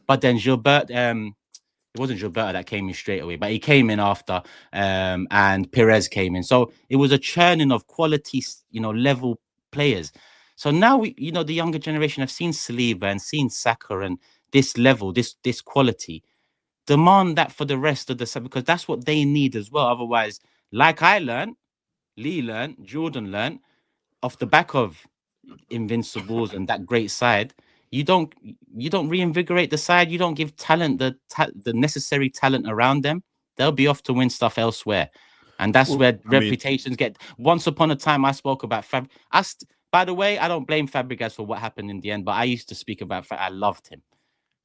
Speaker 1: But then Gilbert, it wasn't Gilberto that came in straight away, but he came in after, and Perez came in. So it was a churning of quality, level players. So now the younger generation have seen Saliba and seen Saka and this level, this quality. Demand that for the rest of the side, because that's what they need as well. Otherwise, like I learned, Lee learned, Jordan learned, off the back of Invincibles and that great side, you don't reinvigorate the side. You don't give talent the necessary talent around them. They'll be off to win stuff elsewhere, and that's where reputations get. Once upon a time, I spoke about by the way, I don't blame Fabregas for what happened in the end, but I used to speak about. I loved him,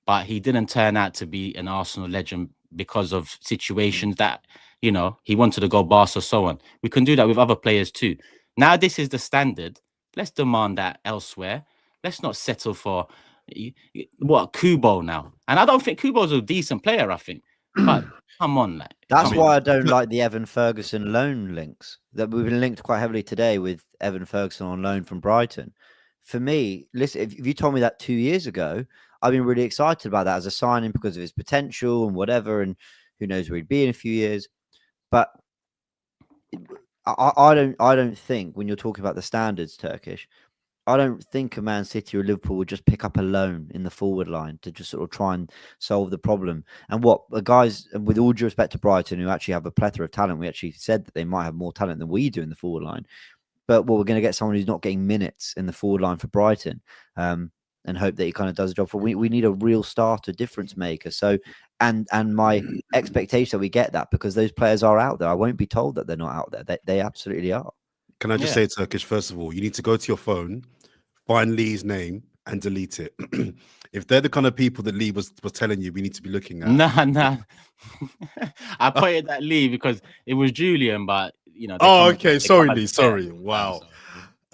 Speaker 1: but he didn't turn out to be an Arsenal legend because of situations that he wanted to go Barca, so on. We can do that with other players too. Now this is the standard. Let's demand that elsewhere. Let's not settle for Kubo now. And I don't think Kubo's a decent player, I think. But come on,
Speaker 4: that's why I don't like the Evan Ferguson loan links. That we've been linked quite heavily today with Evan Ferguson on loan from Brighton. For me, listen, if you told me that 2 years ago, I've been really excited about that as a signing because of his potential and whatever, and who knows where he'd be in a few years. But I don't think when you're talking about the standards, Turkish, I don't think a Man City or Liverpool would just pick up a loan in the forward line to just sort of try and solve the problem. And what the guys, with all due respect to Brighton, who actually have a plethora of talent, we actually said that they might have more talent than we do in the forward line. But we're going to get someone who's not getting minutes in the forward line for Brighton, and hope that he kind of does a job. We need a real starter, difference maker. So, and my expectation that we get that because those players are out there. I won't be told that they're not out there. They absolutely are.
Speaker 2: Can I just say, Turkish, first of all, you need to go to your phone, find Lee's name and delete it. If they're the kind of people that Lee was telling you we need to be looking at.
Speaker 1: Nah. I pointed at Lee because it was Julian, but
Speaker 2: Oh, okay. Sorry, Lee. Sorry. Wow.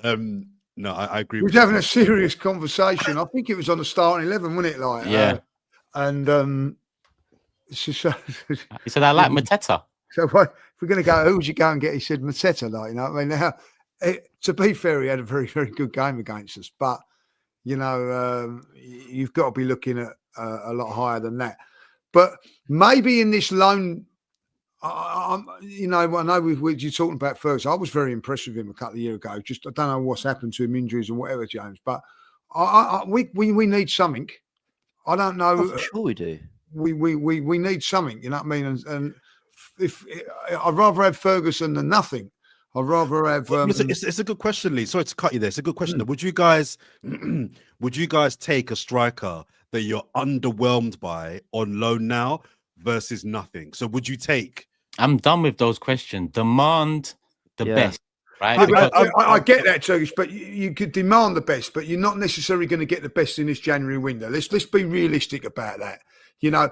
Speaker 2: No, I agree.
Speaker 3: We was having a serious conversation. I think it was on the starting 11, wasn't it? And
Speaker 1: he said, I like Mateta.
Speaker 3: So if we're going to go, who would you go and get? He said Mateta. Now, to be fair, he had a very, very good game against us. But, you've got to be looking at a lot higher than that. But maybe in this loan, you know, I know you're talking about Ferguson. I was very impressed with him a couple of years ago. Just I don't know what's happened to him, injuries and whatever, James. But we need something. I don't know.
Speaker 4: Oh, for sure we do.
Speaker 3: We need something. You know what I mean? And if I'd rather have Ferguson than nothing. I'd rather have.
Speaker 2: It's a good question, Lee. Sorry to cut you there. It's a good question. Would you guys take a striker that you're underwhelmed by on loan now versus nothing? So would you take?
Speaker 1: I'm done with those questions. Demand the best, right?
Speaker 3: I get that, Turkish, but you could demand the best, but you're not necessarily going to get the best in this January window. Let's be realistic about that. You know,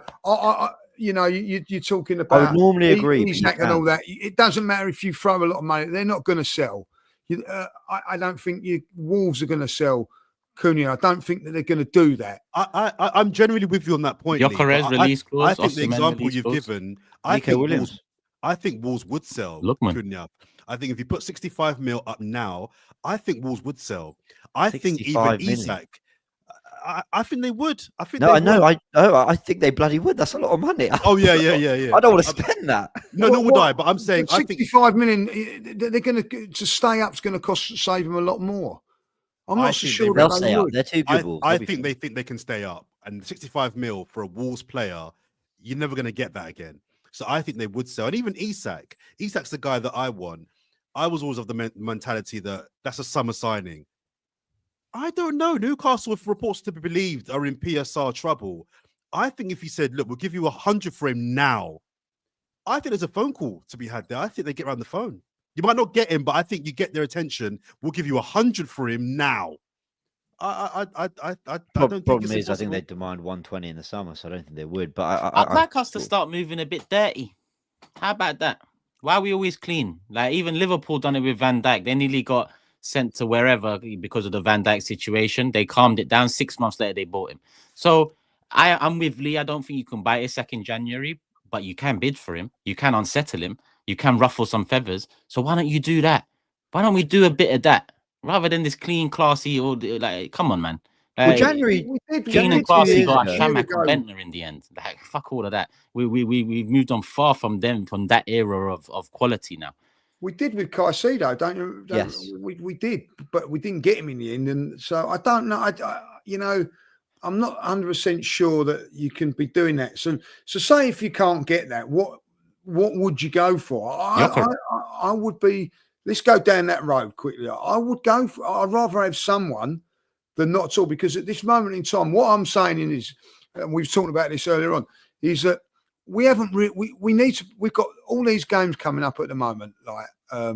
Speaker 3: you're talking about.
Speaker 4: I would normally agree,
Speaker 3: Isak and all that. It doesn't matter if you throw a lot of money; they're not going to sell. I don't think Wolves are going to sell Cunha. I don't think that they're going to do that.
Speaker 2: I'm generally with you on that point.
Speaker 1: Gyökeres release clause.
Speaker 2: I think the example you've given. I think Wolves would sell Cunha. I think if you put 65 mil up now, I think Wolves would sell. I think even Isak. I think they would. I think
Speaker 4: no, I know. I think they bloody would. That's a lot of money.
Speaker 2: Oh yeah.
Speaker 4: I don't want to spend that.
Speaker 2: No, nor would I. But I'm saying
Speaker 3: 65 million. They're going to stay up. Is going to save them a lot more. I'm not so sure
Speaker 4: they'll stay up. They're too good.
Speaker 2: I think they think they can stay up. And 65 mil for a Wolves player, you're never going to get that again. So I think they would sell. And even Isak's the guy that I want. I was always of the mentality that that's a summer signing. I don't know. Newcastle, if reports to be believed, are in PSR trouble. I think if he said, look, we'll give you 100 for him now, I think there's a phone call to be had there. I think they get around the phone. You might not get him, but I think you get their attention. We'll give you 100 for him now. I don't
Speaker 4: problem is, I think they demand 120 in the summer, so I don't think they would. But
Speaker 1: I'd like us to start moving a bit dirty. How about that? Why are we always clean? Like even Liverpool done it with Van Dijk. They nearly got sent to wherever because of the Van Dijk situation. They calmed it down. 6 months later, they bought him. So I'm with Lee. I don't think you can buy a second January, but you can bid for him. You can unsettle him. You can ruffle some feathers. So why don't you do that? Why don't we do a bit of that rather than this clean, classy? Or like, come on, man.
Speaker 4: Well, January,
Speaker 1: clean and classy got a Shamak and Bentner in the end. Like, fuck all of that. We've moved on far from them, from that era of quality now.
Speaker 3: We did with Caicedo, don't you?
Speaker 4: Yes,
Speaker 3: we did, but we didn't get him in the end, and so I don't know. I'm not 100% sure that you can be doing that. So say if you can't get that, what would you go for? I would be. Let's go down that road quickly. I would go for. I'd rather have someone than not at all, because at this moment in time, what I'm saying is, and we've talked about this earlier on, is that we haven't we need to. We've got all these games coming up at the moment. Like I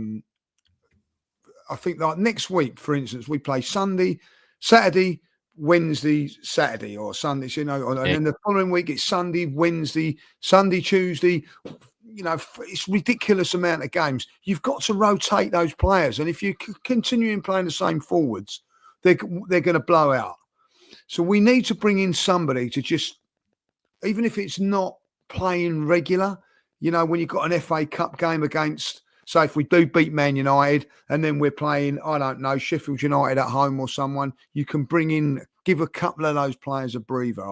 Speaker 3: think like next week, for instance, we play Sunday, Saturday, Wednesday, Saturday, or Sunday. You know, and then the following week it's Sunday, Wednesday, Sunday, Tuesday. You know, it's ridiculous amount of games. You've got to rotate those players, and if you continue playing the same forwards, they're going to blow out. So we need to bring in somebody to just, even if it's not playing regular, you know, when you've got an FA Cup game against, say, if we do beat Man United and then we're playing, I don't know, Sheffield United at home or someone, you can bring in, give a couple of those players a breather.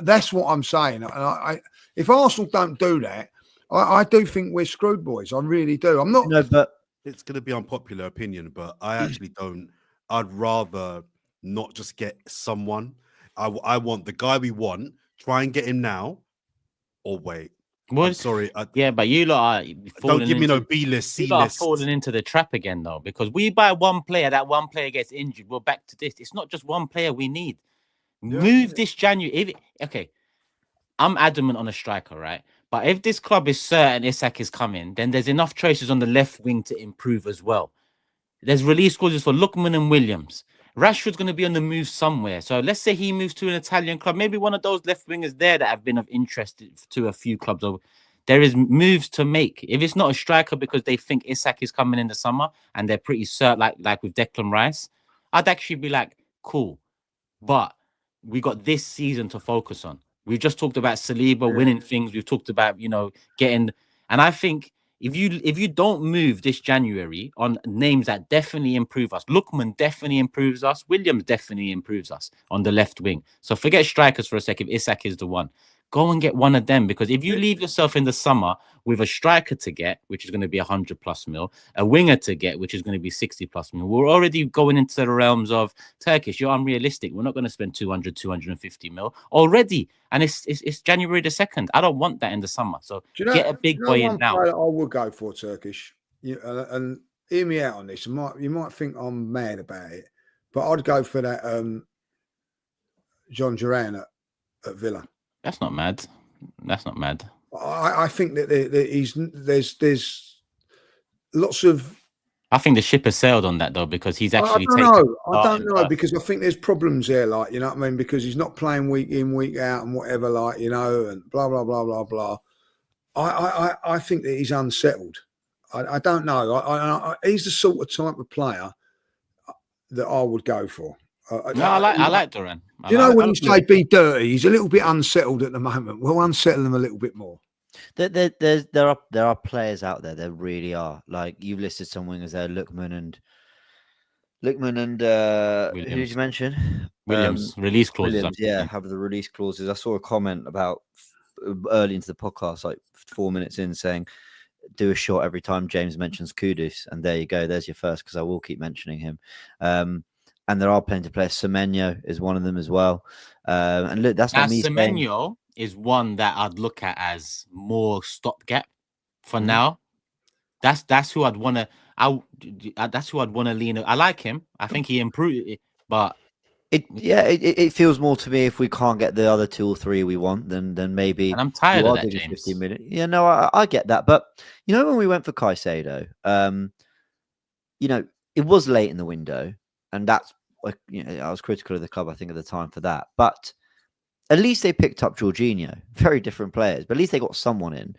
Speaker 3: That's what I'm saying. And if Arsenal don't do that, I do think we're screwed, boys. I really do. I'm not.
Speaker 4: No, but
Speaker 2: it's going to be unpopular opinion, but I actually don't. I'd rather not just get someone. I want the guy we want. Try and get him now, or wait.
Speaker 1: Well,
Speaker 2: I'm sorry.
Speaker 1: Yeah, but you lot are
Speaker 2: don't give me no B list, C list.
Speaker 1: You lot are falling into the trap again, though, because we buy one player, that one player gets injured. We're back to this. It's not just one player we need. Yeah. Move this January. Okay, I'm adamant on a striker, right? But if this club is certain Isak is coming, then there's enough choices on the left wing to improve as well. There's release clauses for Lookman and Williams. Rashford's going to be on the move somewhere. So let's say he moves to an Italian club, maybe one of those left wingers there that have been of interest to a few clubs. There is moves to make. If it's not a striker because they think Isak is coming in the summer and they're pretty certain, like with Declan Rice, I'd actually be like, cool. But we got this season to focus on. We've just talked about Saliba winning things. We've talked about, getting... And I think if you don't move this January on names that definitely improve us, Lookman definitely improves us, Williams definitely improves us on the left wing. So forget strikers for a second if Isak is the one. go and get one of them, because if you leave yourself in the summer with a striker to get, which is going to be 100+ mil, a winger to get, which is going to be 60+ mil, we're already going into the realms of Turkish. You're unrealistic. We're not going to spend 200, 250 mil already. And it's January the 2nd. I don't want that in the summer. So get a big boy in now.
Speaker 3: One player I would go for Turkish, and hear me out on this. You might think I'm mad about it, but I'd go for that John Duran at Villa.
Speaker 1: That's not mad. That's not mad.
Speaker 3: I think that there's lots of.
Speaker 1: I think the ship has sailed on that though, because he's actually.
Speaker 3: I don't know because I think there's problems there, like, you know what I mean, because he's not playing week in, week out, and whatever, like, you know, and blah blah blah blah blah. I think that he's unsettled. I don't know. He's the sort of type of player that I would go for.
Speaker 1: I like Duran.
Speaker 3: When you say be dirty, he's a little bit unsettled at the moment. We'll unsettle him a little bit more.
Speaker 4: There are players out there. There really are. Like, you've listed some wingers there, Lookman and who did you mention?
Speaker 1: Williams. Release clauses.
Speaker 4: Williams, have the release clauses. I saw a comment about early into the podcast, like 4 minutes in, saying, do a shot every time James mentions Kudus, and there you go. There's your first, because I will keep mentioning him. And there are plenty of players. Semenyo is one of them as well. And look, that's not me.
Speaker 1: Semenyo is one that I'd look at as more stopgap for now. That's who I'd want to. That's who I'd want to lean. I like him. I think he improved, but
Speaker 4: it feels more to me, if we can't get the other 2 or 3 we want, then maybe.
Speaker 1: And I'm tired of that, James.
Speaker 4: 50 million. Yeah, no, I get that. But when we went for Caicedo, it was late in the window, and that's I was critical of the club, I think, at the time for that. But at least they picked up Jorginho. Very different players, but at least they got someone in.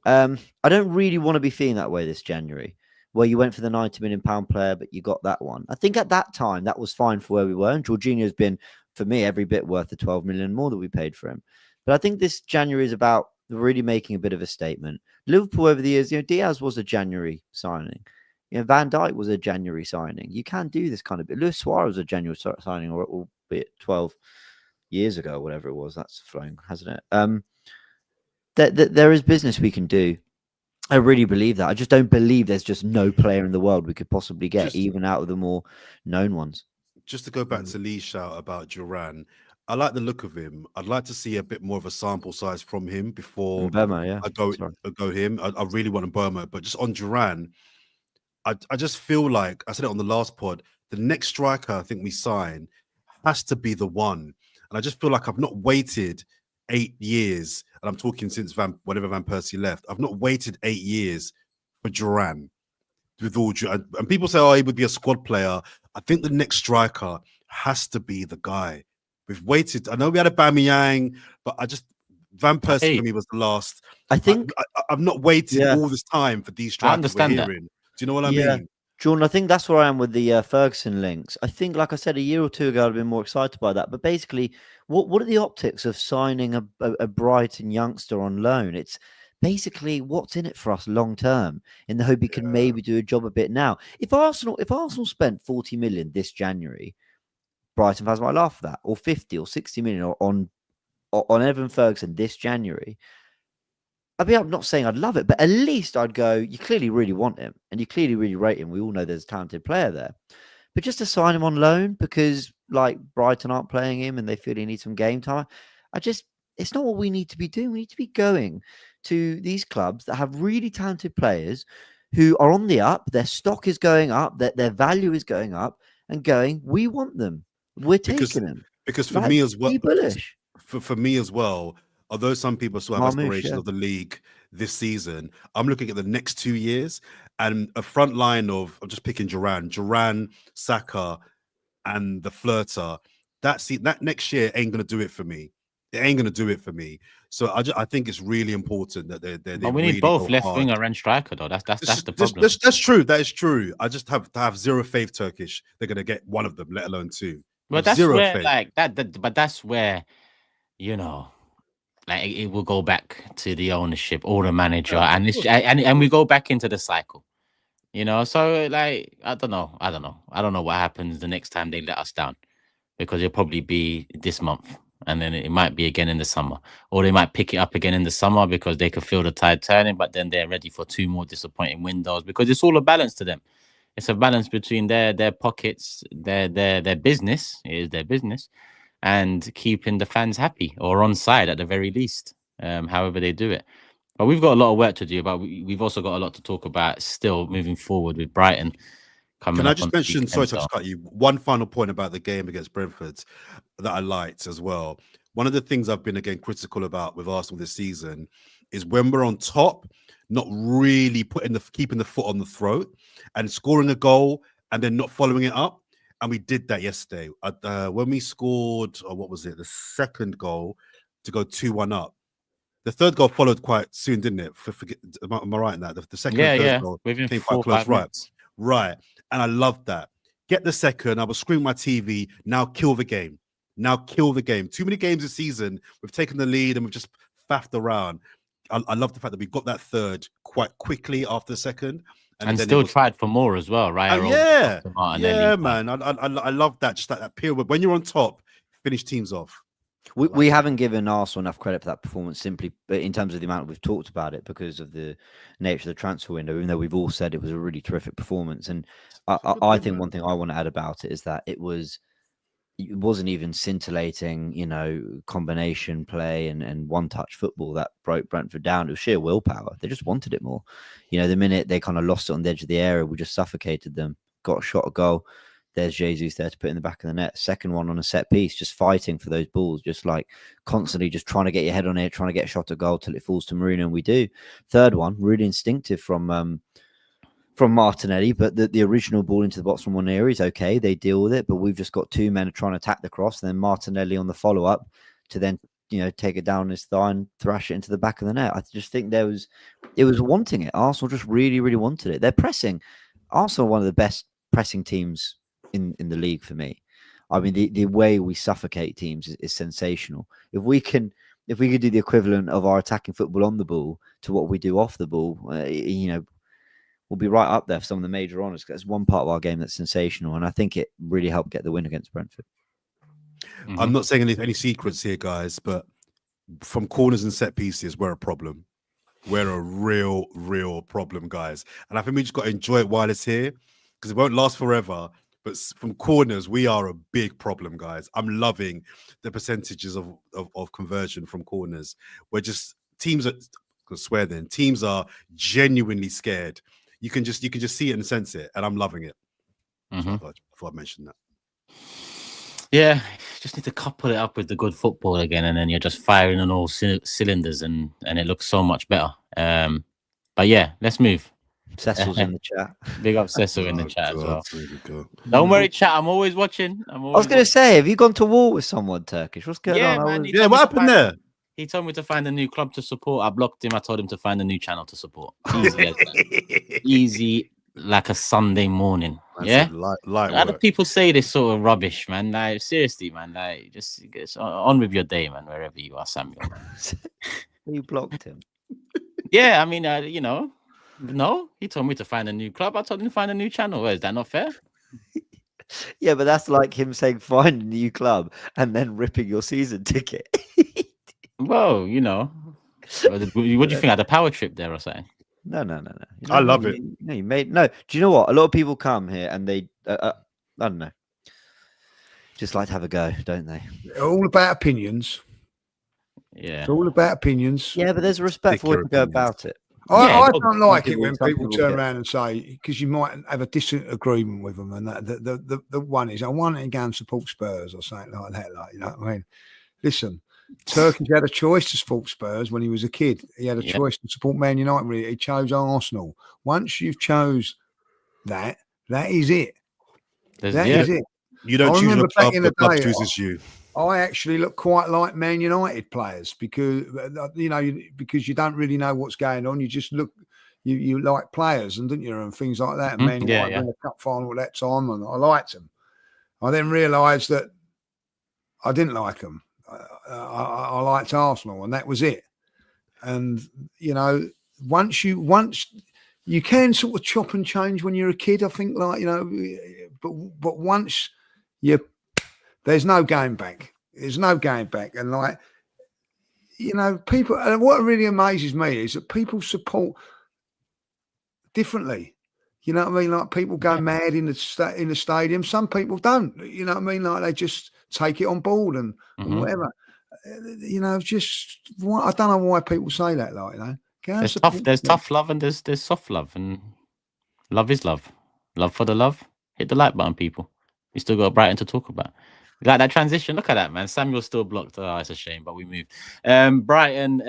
Speaker 4: I don't really want to be feeling that way this January, where you went for the £90 million player, but you got that one. I think at that time that was fine for where we were, and Jorginho's been, for me, every bit worth the 12 million more that we paid for him. But I think this January is about really making a bit of a statement. Liverpool over the years, Diaz was a January signing. Van Dijk was a January signing. You can do this kind of bit. Luis Suarez was a January signing, or albeit 12 years ago, whatever it was. That's flown, hasn't it? There is business we can do. I really believe that. I just don't believe there's just no player in the world we could possibly get, even out of the more known ones.
Speaker 2: Just to go back to Lee's shout about Duran, I like the look of him. I'd like to see a bit more of a sample size from him before I go him. I really want Burma, but just on Duran, I just feel like, I said it on the last pod, the next striker I think we sign has to be the one. And I just feel like I've not waited 8 years, and I'm talking since Van Persie left. I've not waited 8 years for Duran. And people say, he would be a squad player. I think the next striker has to be the guy. We've waited. I know we had a Aubameyang, but Van Persie for me was the last.
Speaker 4: I think
Speaker 2: I've not waited all this time for these strikers.
Speaker 1: I understand that.
Speaker 2: Do you know what I mean?
Speaker 4: Jordan, I think that's where I am with the Ferguson links. I think, like I said, a year or 2 ago, I'd been more excited by that. But basically, what are the optics of signing a Brighton youngster on loan? It's basically, what's in it for us long term, in the hope he can maybe do a job a bit now. If Arsenal spent 40 million this January, Brighton fans might laugh at that, or 50 or 60 million on Evan Ferguson this January. I'm not saying I'd love it, but at least I'd go, you clearly really want him, and you clearly really rate him. We all know there's a talented player there. But just to sign him on loan because, like, Brighton aren't playing him and they feel he needs some game time, it's not what we need to be doing. We need to be going to these clubs that have really talented players who are on the up, their stock is going up, their value is going up, and going, we want them. We're taking them.
Speaker 2: Because for me as well, for me as well, although some people still have aspirations of the league this season, I'm looking at the next 2 years and a front line of, I'm just picking Duran, Saka, and the flirter. That next year ain't going to do it for me. It ain't going to do it for me. So I think it's really important that they
Speaker 1: But we need
Speaker 2: really
Speaker 1: both
Speaker 2: go
Speaker 1: left
Speaker 2: hard.
Speaker 1: winger and striker, though. That's the problem.
Speaker 2: That's true. That is true. I just have to have zero faith Turkish. They're going to get one of them, let alone two.
Speaker 1: But that's
Speaker 2: zero
Speaker 1: where,
Speaker 2: faith.
Speaker 1: like that. But that's where, like it will go back to the ownership or the manager, and we go back into the cycle. So like I don't know. I don't know what happens the next time they let us down, because it'll probably be this month. and then it might be again in the summer, or they might pick it up again in the summer because they could feel the tide turning, but then they're ready for 2 more disappointing windows, because it's all a balance to them. It's a balance between their pockets, their business, it is their business, and keeping the fans happy or on side at the very least, however they do it. But we've got a lot of work to do, but we've also got a lot to talk about still moving forward with Brighton coming
Speaker 2: Can I
Speaker 1: up
Speaker 2: just
Speaker 1: on the
Speaker 2: mention,
Speaker 1: weekend.
Speaker 2: sorry to just cut you, one final point about the game against Brentford that I liked as well. One of the things I've been, again, critical about with Arsenal this season is when we're on top, not really keeping the foot on the throat and scoring a goal and then not following it up. And we did that yesterday. When we scored, what was it, the second goal to go 2-1 up. The third goal followed quite soon, didn't it? Am I right in that? The second and third goal
Speaker 1: within
Speaker 2: came
Speaker 1: 4
Speaker 2: quite
Speaker 1: or 5
Speaker 2: close.
Speaker 1: minutes.
Speaker 2: Right. And I love that. Get the second. I was screaming my TV. Now kill the game. Now kill the game. Too many games this season. We've taken the lead and we've just faffed around. I love the fact that we got that third quite quickly after the second.
Speaker 1: And then still tried for more as well, right?
Speaker 2: Yeah, man. I love that. Just that period. When you're on top, finish teams off.
Speaker 4: We haven't given Arsenal enough credit for that performance, simply in terms of the amount we've talked about it, because of the nature of the transfer window, even though we've all said it was a really terrific performance. And I think one thing I want to add about it is that it wasn't even scintillating, combination play and one-touch football that broke Brentford down. It was sheer willpower. They just wanted it more. The minute they kind of lost it on the edge of the area, we just suffocated them, got a shot, a goal. There's Jesus there to put in the back of the net. Second one on a set piece, just fighting for those balls, just like constantly just trying to get your head on it, trying to get a shot at goal till it falls to Marino, and we do. Third one, really instinctive from Martinelli, but the original ball into the box from Nwaneri is okay. They deal with it, but we've just got 2 men trying to attack the cross, and then Martinelli on the follow-up to then take it down on his thigh and thrash it into the back of the net. I just think it was wanting it. Arsenal just really, really wanted it. They're pressing. Arsenal are one of the best pressing teams in the league for me. I mean, the way we suffocate teams is sensational. If we could do the equivalent of our attacking football on the ball to what we do off the ball, we'll be right up there for some of the major honours. That's one part of our game that's sensational, and I think it really helped get the win against Brentford.
Speaker 2: Mm-hmm. I'm not saying any secrets here, guys, but from corners and set pieces, we're a problem. We're a real problem, guys. And I think we just got to enjoy it while it's here, because it won't last forever. But from corners, we are a big problem, guys. I'm loving the percentages of conversion from corners. We're just teams are genuinely scared. You can just see it and sense it, and I'm loving it.
Speaker 1: Mm-hmm.
Speaker 2: So I thought I'd mention that.
Speaker 1: Yeah, just need to couple it up with the good football again, and then you're just firing on all cylinders, and it looks so much better. But yeah, let's move.
Speaker 4: Cecil's in the chat.
Speaker 1: Big up Cecil in the chat as well.
Speaker 2: Really
Speaker 1: Don't worry, chat. I'm always watching.
Speaker 4: I was going to say, have you gone to war with someone Turkish? What's going on?
Speaker 1: Man,
Speaker 2: what happened there?
Speaker 1: He told me to find a new club to support. I blocked him. I told him to find a new channel to support. Easy, easy like a Sunday morning. That's
Speaker 2: light
Speaker 1: How do people say this sort of rubbish, man? Like, seriously, man. Like, just get on with your day, man. Wherever you are, Samuel.
Speaker 4: You blocked him.
Speaker 1: Yeah, I mean, no, he told me to find a new club. I told him to find a new channel. Is that not fair?
Speaker 4: Yeah, but that's like him saying find a new club and then ripping your season ticket.
Speaker 1: Well, what do you think? I had a power trip there or something?
Speaker 4: No.
Speaker 2: I love it.
Speaker 4: No, you made no. Do you know what? A lot of people come here and they, I don't know, just like to have a go, don't they?
Speaker 3: All about opinions.
Speaker 1: Yeah,
Speaker 3: it's all about opinions.
Speaker 4: Yeah, but there's a respectful way to go about it.
Speaker 3: I don't like it when people turn around and say, because you might have a disagreement with them, and that the one is, I want to go and support Spurs or something like that. Like, you know what I mean? Listen, Turkish had a choice to support Spurs when he was a kid. He had a choice to support Man United. Really, he chose Arsenal. Once you've chose that is it. That is it.
Speaker 2: You don't choose your club, the club chooses you.
Speaker 3: I actually look quite like Man United players because you don't really know what's going on. You just look, you like players and things like that. And Man United won the cup final at that time, and I liked them. I then realised that I didn't like them. I liked Arsenal, and that was it. And once you can sort of chop and change when you're a kid, I think, but once there's no going back. There's no going back. And like, people, and what really amazes me is that people support differently. You know what I mean? Like people go mad in the stadium. Some people don't. You know what I mean? Like they just take it on board and whatever. Just I don't know why people say that. Like
Speaker 1: there's tough love and there's soft love, and love is love. Love for the love. Hit the like button, people. We still got Brighton to talk about. Like that transition. Look at that, man. Samuel's still blocked. Oh, it's a shame, but we moved. Brighton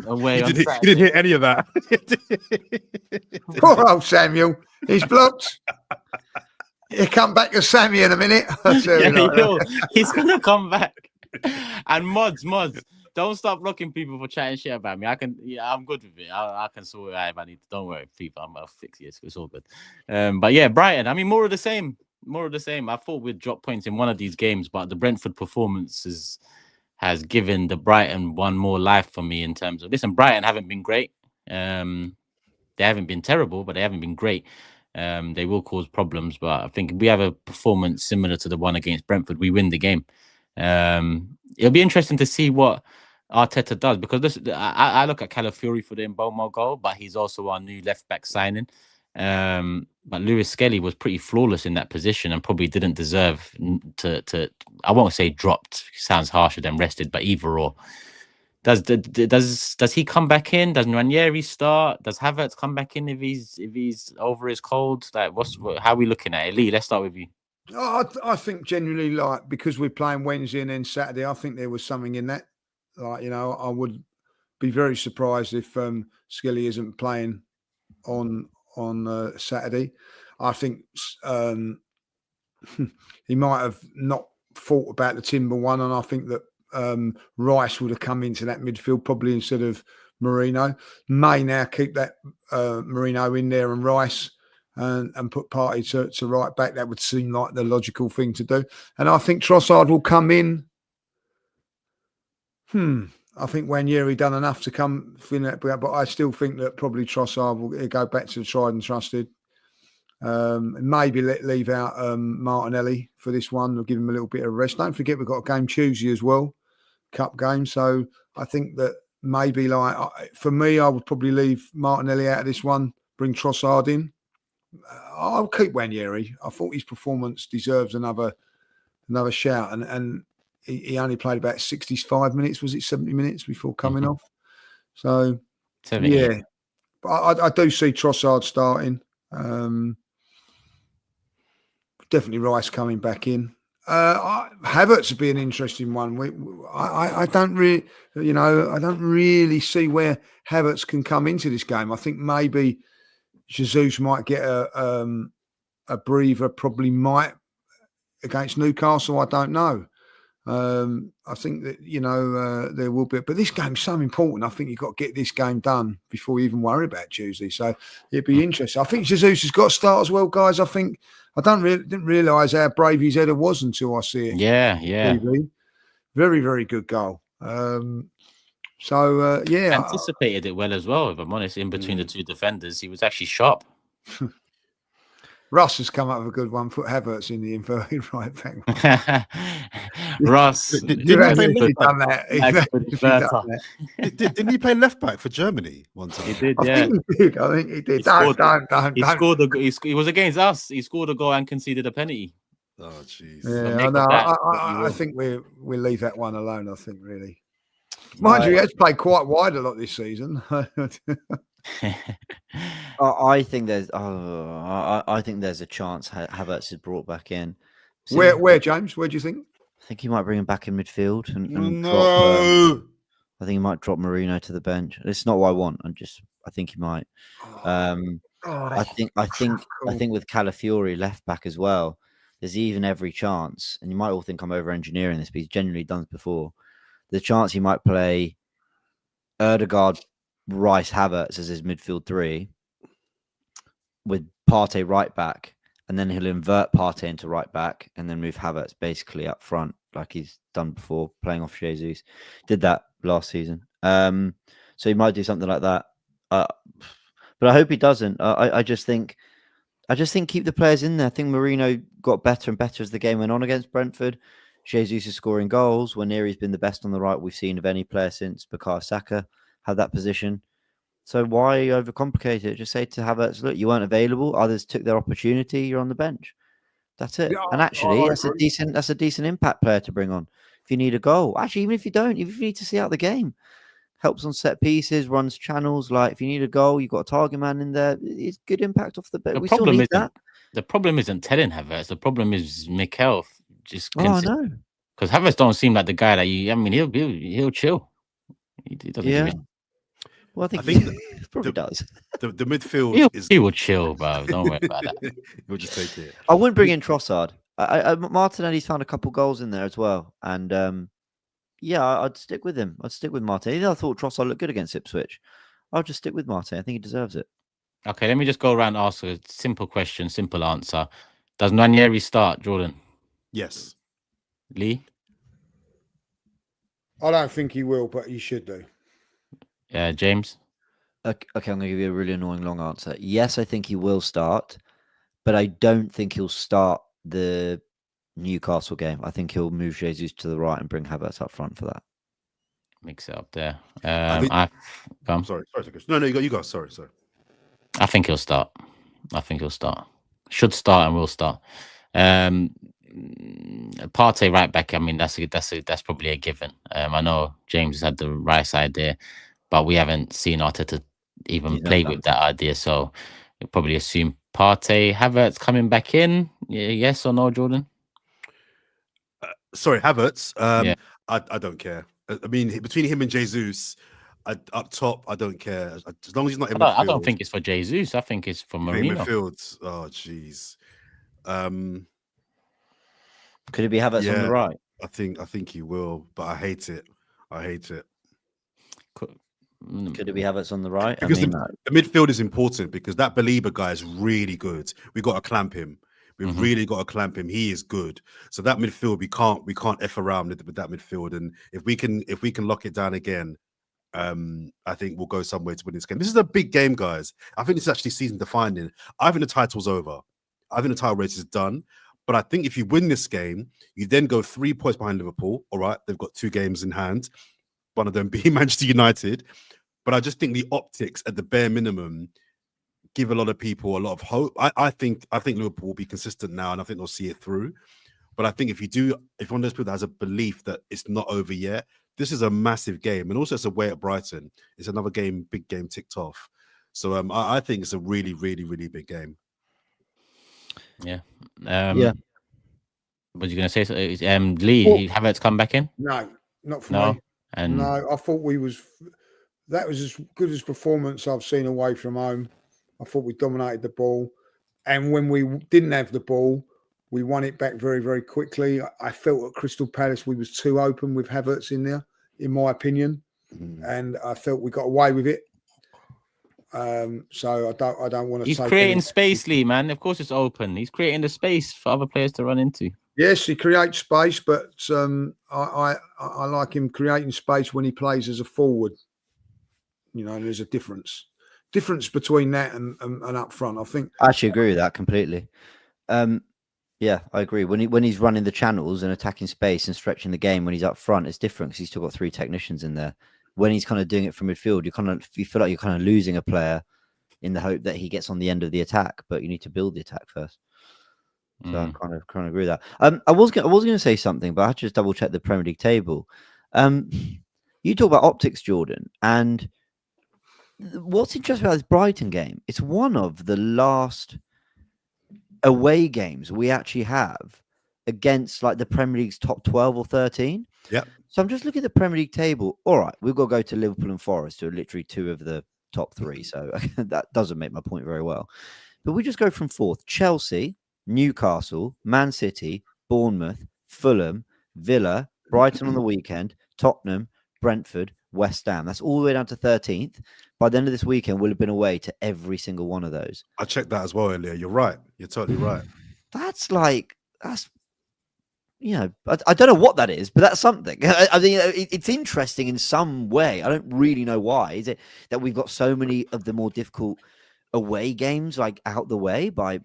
Speaker 1: away on Saturday.
Speaker 2: You didn't hear any of that.
Speaker 3: Poor old Samuel. He's blocked. He'll come back to Sammy in a minute.
Speaker 1: He's gonna come back. And mods, don't stop blocking people for chatting shit about me. I'm good with it. I can sort it out if I need to. Don't worry, FIFA. I'll fix it. It's all good. But yeah, Brighton. I mean, more of the same. I thought we'd drop points in one of these games, but the Brentford performance has given the Brighton one more life for me in terms of listen. Brighton haven't been great. They haven't been terrible, but they haven't been great. They will cause problems, but I think if we have a performance similar to the one against Brentford, we win the game. It'll be interesting to see what Arteta does, because I look at Calafiori for the Mbomo goal, but he's also our new left back signing. But Lewis Skelly was pretty flawless in that position and probably didn't deserve to I won't say dropped, sounds harsher than rested, but either or. Does he come back in? Does Nwaneri start? Does Havertz come back in if he's over his cold? Like how are we looking at it? Lee, let's start with you.
Speaker 3: I think generally, like, because we're playing Wednesday and then Saturday, I think there was something in that. Like, I would be very surprised if Skelly isn't playing on Saturday. I think he might have not thought about the Timber one, and I think that Rice would have come into that midfield probably instead of Marino. May now keep that Marino in there and Rice and put Partey to right back. That would seem like the logical thing to do. And I think Trossard will come in. I think Nwaneri done enough to come in that, but I still think that probably Trossard will go back to the tried and trusted. Maybe leave out Martinelli for this one. We'll give him a little bit of rest. Don't forget we've got a game Tuesday as well, cup game. So I think that maybe, like, for me, I would probably leave Martinelli out of this one, bring Trossard in. I'll keep Nwaneri. I thought his performance deserves another shout, and he only played about 65 minutes. Was it 70 minutes before coming off? So
Speaker 1: 70.
Speaker 3: Yeah, but I do see Trossard starting. Definitely Rice coming back in. Havertz would be an interesting one. I don't really see where Havertz can come into this game. I think maybe Jesus might get a breather, probably might against Newcastle. I don't know. I think that there will be, but this game's so important. I think you've got to get this game done before you even worry about Tuesday. So it'd be interesting. I think Jesus has got to start as well, guys. I didn't realise how brave his header was until I see it.
Speaker 1: Yeah.
Speaker 3: TV. Very, very good goal.
Speaker 1: Anticipated it well as well. If I'm honest, in between the two defenders, he was actually sharp.
Speaker 3: Russ has come up with a good one. Put Havertz in the inverted right back.
Speaker 1: Russ,
Speaker 2: didn't he play left back for Germany one time?
Speaker 1: He did,
Speaker 3: I think he did.
Speaker 1: He was against us. He scored a goal and conceded a penalty.
Speaker 2: Oh, jeez.
Speaker 3: Yeah, I think we'll leave that one alone. I think, really. Mind you, he has played quite wide a lot this season.
Speaker 4: I think there's a chance Havertz is brought back in.
Speaker 3: Where, James? Where do you think?
Speaker 4: I think he might bring him back in midfield and
Speaker 2: no.
Speaker 4: I think he might drop Marino to the bench. It's not what I want. I think he might. I think with Calafiori left back as well, there's even every chance, and you might all think I'm over engineering this, but he's generally done it before. The chance he might play Erdegaard, Rice, Havertz as his midfield three with Partey right back, and then he'll invert Partey into right back and then move Havertz basically up front like he's done before, playing off Jesus. Did that last season. So he might do something like that. But I hope he doesn't. I just think keep the players in there. I think Marino got better and better as the game went on against Brentford. Jesus is scoring goals. Nwaneri's been the best on the right we've seen of any player since Bukayo Saka had that position. So why overcomplicate it? Just say to Havertz, look, you weren't available. Others took their opportunity. You're on the bench. That's it.
Speaker 3: Yeah,
Speaker 4: And actually,
Speaker 3: I
Speaker 4: that's a
Speaker 3: agree.
Speaker 4: decent impact player to bring on. If you need a goal, actually, even if you don't, if you need to see out the game, helps on set pieces, runs channels. Like if you need a goal, you've got a target man in there. It's good impact off the bench. We still need that.
Speaker 1: The problem isn't telling Havertz. The problem is Mikel just
Speaker 4: Oh no,
Speaker 1: because Havertz don't seem like the guy that you. I mean, he'll chill. He doesn't give a
Speaker 4: well, I think,
Speaker 2: think
Speaker 4: he probably does.
Speaker 2: The midfield
Speaker 1: he will chill, bro. Don't worry about that.
Speaker 2: He'll just take it.
Speaker 4: I wouldn't bring in Trossard. Martinelli's found a couple goals in there as well, and I'd stick with him. I'd stick with Martinelli. I thought Trossard looked good against Ipswich. I'll just stick with Martinelli. I think he deserves it.
Speaker 1: Okay, let me just go around and ask a simple question, simple answer. Does Nwaneri start, Jordan?
Speaker 2: Yes.
Speaker 1: Lee?
Speaker 3: I don't think he will, but he should do.
Speaker 1: James?
Speaker 4: Okay, I'm going to give you a really annoying long answer. Yes, I think he will start, but I don't think he'll start the Newcastle game. I think he'll move Jesus to the right and bring Havertz up front for that.
Speaker 1: Mix it up there.
Speaker 2: I'm sorry. No, you go. Sorry.
Speaker 1: I think he'll start. Should start and will start. Partey right back. I mean, that's probably a given. I know James had the right side there, but we haven't seen Arteta even play with that idea. So you'll probably assume Partey. Havertz coming back in. Yes or no, Jordan?
Speaker 2: Sorry, Havertz. I don't care. I mean, between him and Jesus, up top, I don't care. As long as he's not in midfield.
Speaker 1: I don't think it's for Jesus. I think it's for Mourinho.
Speaker 2: Midfield. Oh, jeez.
Speaker 4: Could it be Havertz on the right?
Speaker 2: I think he will, but I hate it.
Speaker 4: Could it be Havertz on the right?
Speaker 2: Because the midfield is important because that Saliba guy is really good. We got to clamp him. We've really got to clamp him. He is good. So that midfield, we can't F around with that midfield. And if we can lock it down again, I think we'll go somewhere to win this game. This is a big game, guys. I think it's actually season defining. I think the title's over. I think the title race is done. But I think if you win this game, you then go 3 points behind Liverpool. All right, they've got 2 games in hand. One of them being Manchester United. But I just think the optics at the bare minimum give a lot of people a lot of hope. I think Liverpool will be consistent now, and I think they'll see it through. But I think if one of those people that has a belief that it's not over yet, this is a massive game, and also it's away at Brighton. It's another big game ticked off. So I think it's a really, really, really big game.
Speaker 1: Yeah. What are you going to say? Lee, Havertz come back in?
Speaker 3: No, not for me.
Speaker 1: And
Speaker 3: no, I thought that was as good as performance I've seen away from home. I thought we dominated the ball. And when we didn't have the ball, we won it back very, very quickly. I felt at Crystal Palace we was too open with Havertz in there, in my opinion. And I felt we got away with it. So I don't want to.
Speaker 1: He's creating space, Lee, man. Of course, it's open. He's creating the space for other players to run into. Yes,
Speaker 3: he creates space, but I like him creating space when he plays as a forward. You know, there's a difference between that and up front. I think
Speaker 4: I actually agree with that completely. Yeah, I agree. When he's running the channels and attacking space and stretching the game, when he's up front, it's different because he's still got 3 technicians in there. When he's kind of doing it from midfield, you feel like you're kind of losing a player in the hope that he gets on the end of the attack, but you need to build the attack first. So I kind of agree with that. I was going to say something, but I had to just double check the Premier League table. You talk about optics, Jordan, and what's interesting about this Brighton game? It's one of the last away games we actually have against like the Premier League's top 12 or 13.
Speaker 2: Yeah.
Speaker 4: So I'm just looking at the Premier League table. All right, we've got to go to Liverpool and Forest, who are literally 2 of the top 3. So that doesn't make my point very well. But we just go from 4th: Chelsea, Newcastle, Man City, Bournemouth, Fulham, Villa, Brighton on the weekend, Tottenham, Brentford, West Ham. That's all the way down to 13th. By the end of this weekend, we'll have been away to every single one of those.
Speaker 2: I checked that as well earlier. You're right. You're totally right.
Speaker 4: That's you know, I don't know what that is, but that's something. I mean, it's interesting in some way. I don't really know why. Is it that we've got so many of the more difficult away games like out the way by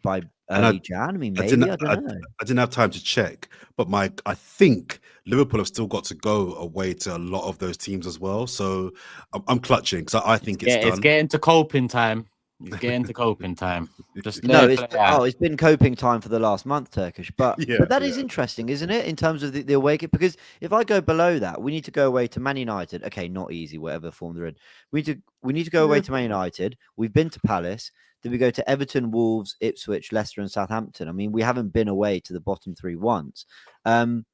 Speaker 2: And
Speaker 4: early Jan? I mean,
Speaker 2: I
Speaker 4: maybe
Speaker 2: didn't.
Speaker 4: I don't know.
Speaker 2: I didn't have time to check, but I think Liverpool have still got to go away to a lot of those teams as well. So I'm clutching because I think it's
Speaker 1: Yeah, it's
Speaker 2: done.
Speaker 1: getting to coping time. It's getting to coping time. Just
Speaker 4: No,
Speaker 1: let it play out.
Speaker 4: it's been coping time for the last month, Turkish. But
Speaker 2: Yeah,
Speaker 4: that is interesting, isn't it? In terms of the away game, because if I go below that, we need to go away to Man United. Okay, not easy, whatever form they're in. We need to go away to Man United. We've been to Palace. Then we go to Everton, Wolves, Ipswich, Leicester, and Southampton. I mean, we haven't been away to the bottom three once. And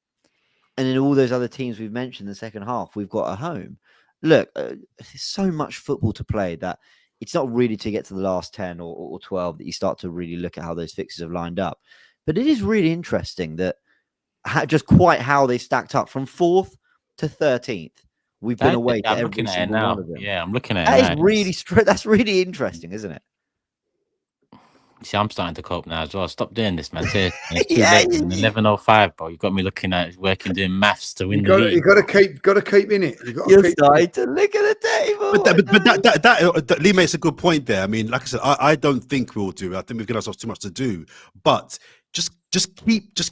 Speaker 4: in all those other teams we've mentioned in the second half, we've got a home. Look, there's so much football to play that it's not really to get to the last 10 or 12 that you start to really look at how those fixtures have lined up. But it is really interesting that just quite how they stacked up from 4th to 13th. We've been away to every single one of them.
Speaker 1: Yeah, I'm looking at
Speaker 4: That
Speaker 1: it
Speaker 4: is
Speaker 1: now.
Speaker 4: really that's really interesting, isn't it?
Speaker 1: See, I'm starting to cope now as well. Stop doing this, man. It's too
Speaker 4: Yeah,
Speaker 1: late. 11:05, bro. You got me looking at working doing maths to win the league.
Speaker 3: You got to keep in it.
Speaker 4: You're starting to look at the table.
Speaker 2: But Lee makes a good point there. I mean, like I said, I don't think we'll do it. I think we've given ourselves too much to do. But just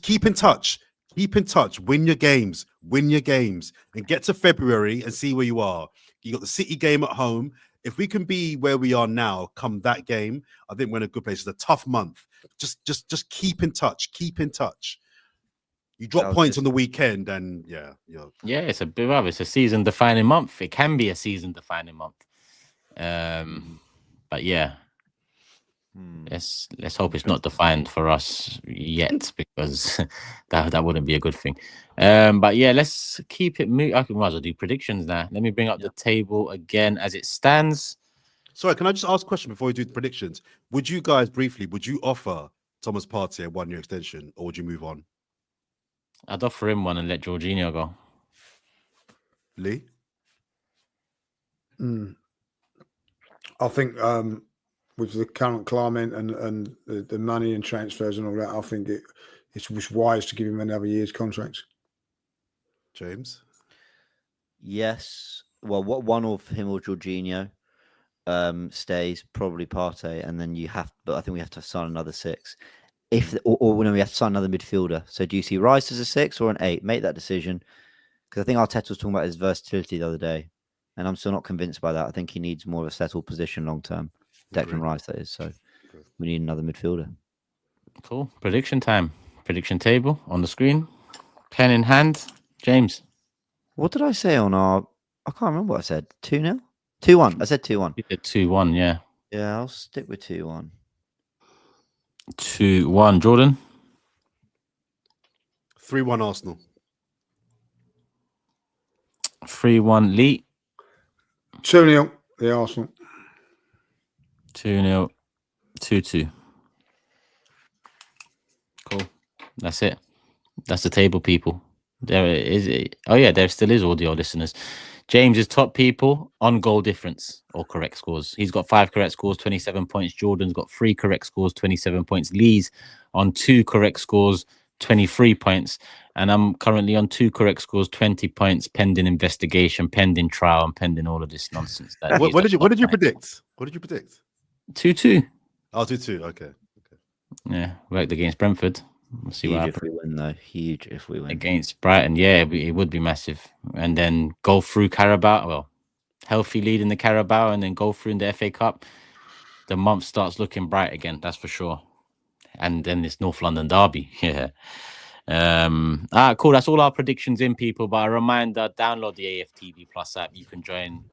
Speaker 2: keep in touch. Keep in touch. Win your games, and get to February and see where you are. You got the City game at home. If we can be where we are now, come that game, I think we're in a good place. It's a tough month. Just keep in touch. Keep in touch. You drop points on the weekend, and yeah,
Speaker 1: it's a season-defining month. It can be a season-defining month. But yeah, let's hope it's not defined for us yet, because that wouldn't be a good thing. But yeah, let's keep it moving. I might as well do predictions now. Let me bring up the table again as it stands.
Speaker 2: Sorry, can I just ask a question before we do the predictions? Would you guys would you offer Thomas Partey a 1-year extension, or would you move on?
Speaker 1: I'd offer him one and let Jorginho go.
Speaker 2: Lee?
Speaker 3: I think with the current climate and the money and transfers and all that, I think it was wise to give him another year's contract.
Speaker 2: James?
Speaker 4: Yes. Well, what one of him or Jorginho stays, probably Partey, and then but I think we have to sign another 6. Or no, we have to sign another midfielder. So do you see Rice as a 6 or an 8? Make that decision. Because I think Arteta was talking about his versatility the other day, and I'm still not convinced by that. I think he needs more of a settled position long term. Declan Rice, that is. So we need another midfielder.
Speaker 1: Cool. Prediction time. Prediction table on the screen. Pen in hand. James.
Speaker 4: What did I say on our... I can't remember what I said. 2-0? 2-1. I said 2-1.
Speaker 1: You did 2-1, yeah.
Speaker 4: Yeah, I'll stick with 2-1.
Speaker 1: 2-1. Jordan?
Speaker 2: 3-1 Arsenal.
Speaker 1: 3-1 Lee.
Speaker 3: 2-0 the Arsenal.
Speaker 1: 2-0. 2-2. Cool. That's it. That's the table, people. There is. Oh yeah, there still is audio listeners. James is top people on goal difference or correct scores. He's got 5 correct scores, 27 points. Jordan's got 3 correct scores, 27 points. Lee's on 2 correct scores, 23 points. And I'm currently on 2 correct scores, 20 points, pending investigation, pending trial, and pending all of this nonsense.
Speaker 2: What did you predict? What did you predict?
Speaker 1: 2-2.
Speaker 2: Oh, 2-2. Okay.
Speaker 1: Yeah, worked against Brentford. We'll see what happens.
Speaker 4: If we win, though. Huge if we win.
Speaker 1: Against Brighton, yeah, it would be massive. And then go through Carabao. Well, healthy lead in the Carabao, and then go through in the FA Cup. The month starts looking bright again, that's for sure. And then this North London derby. Yeah. Cool. That's all our predictions in, people. But a reminder, download the AFTV Plus app. You can join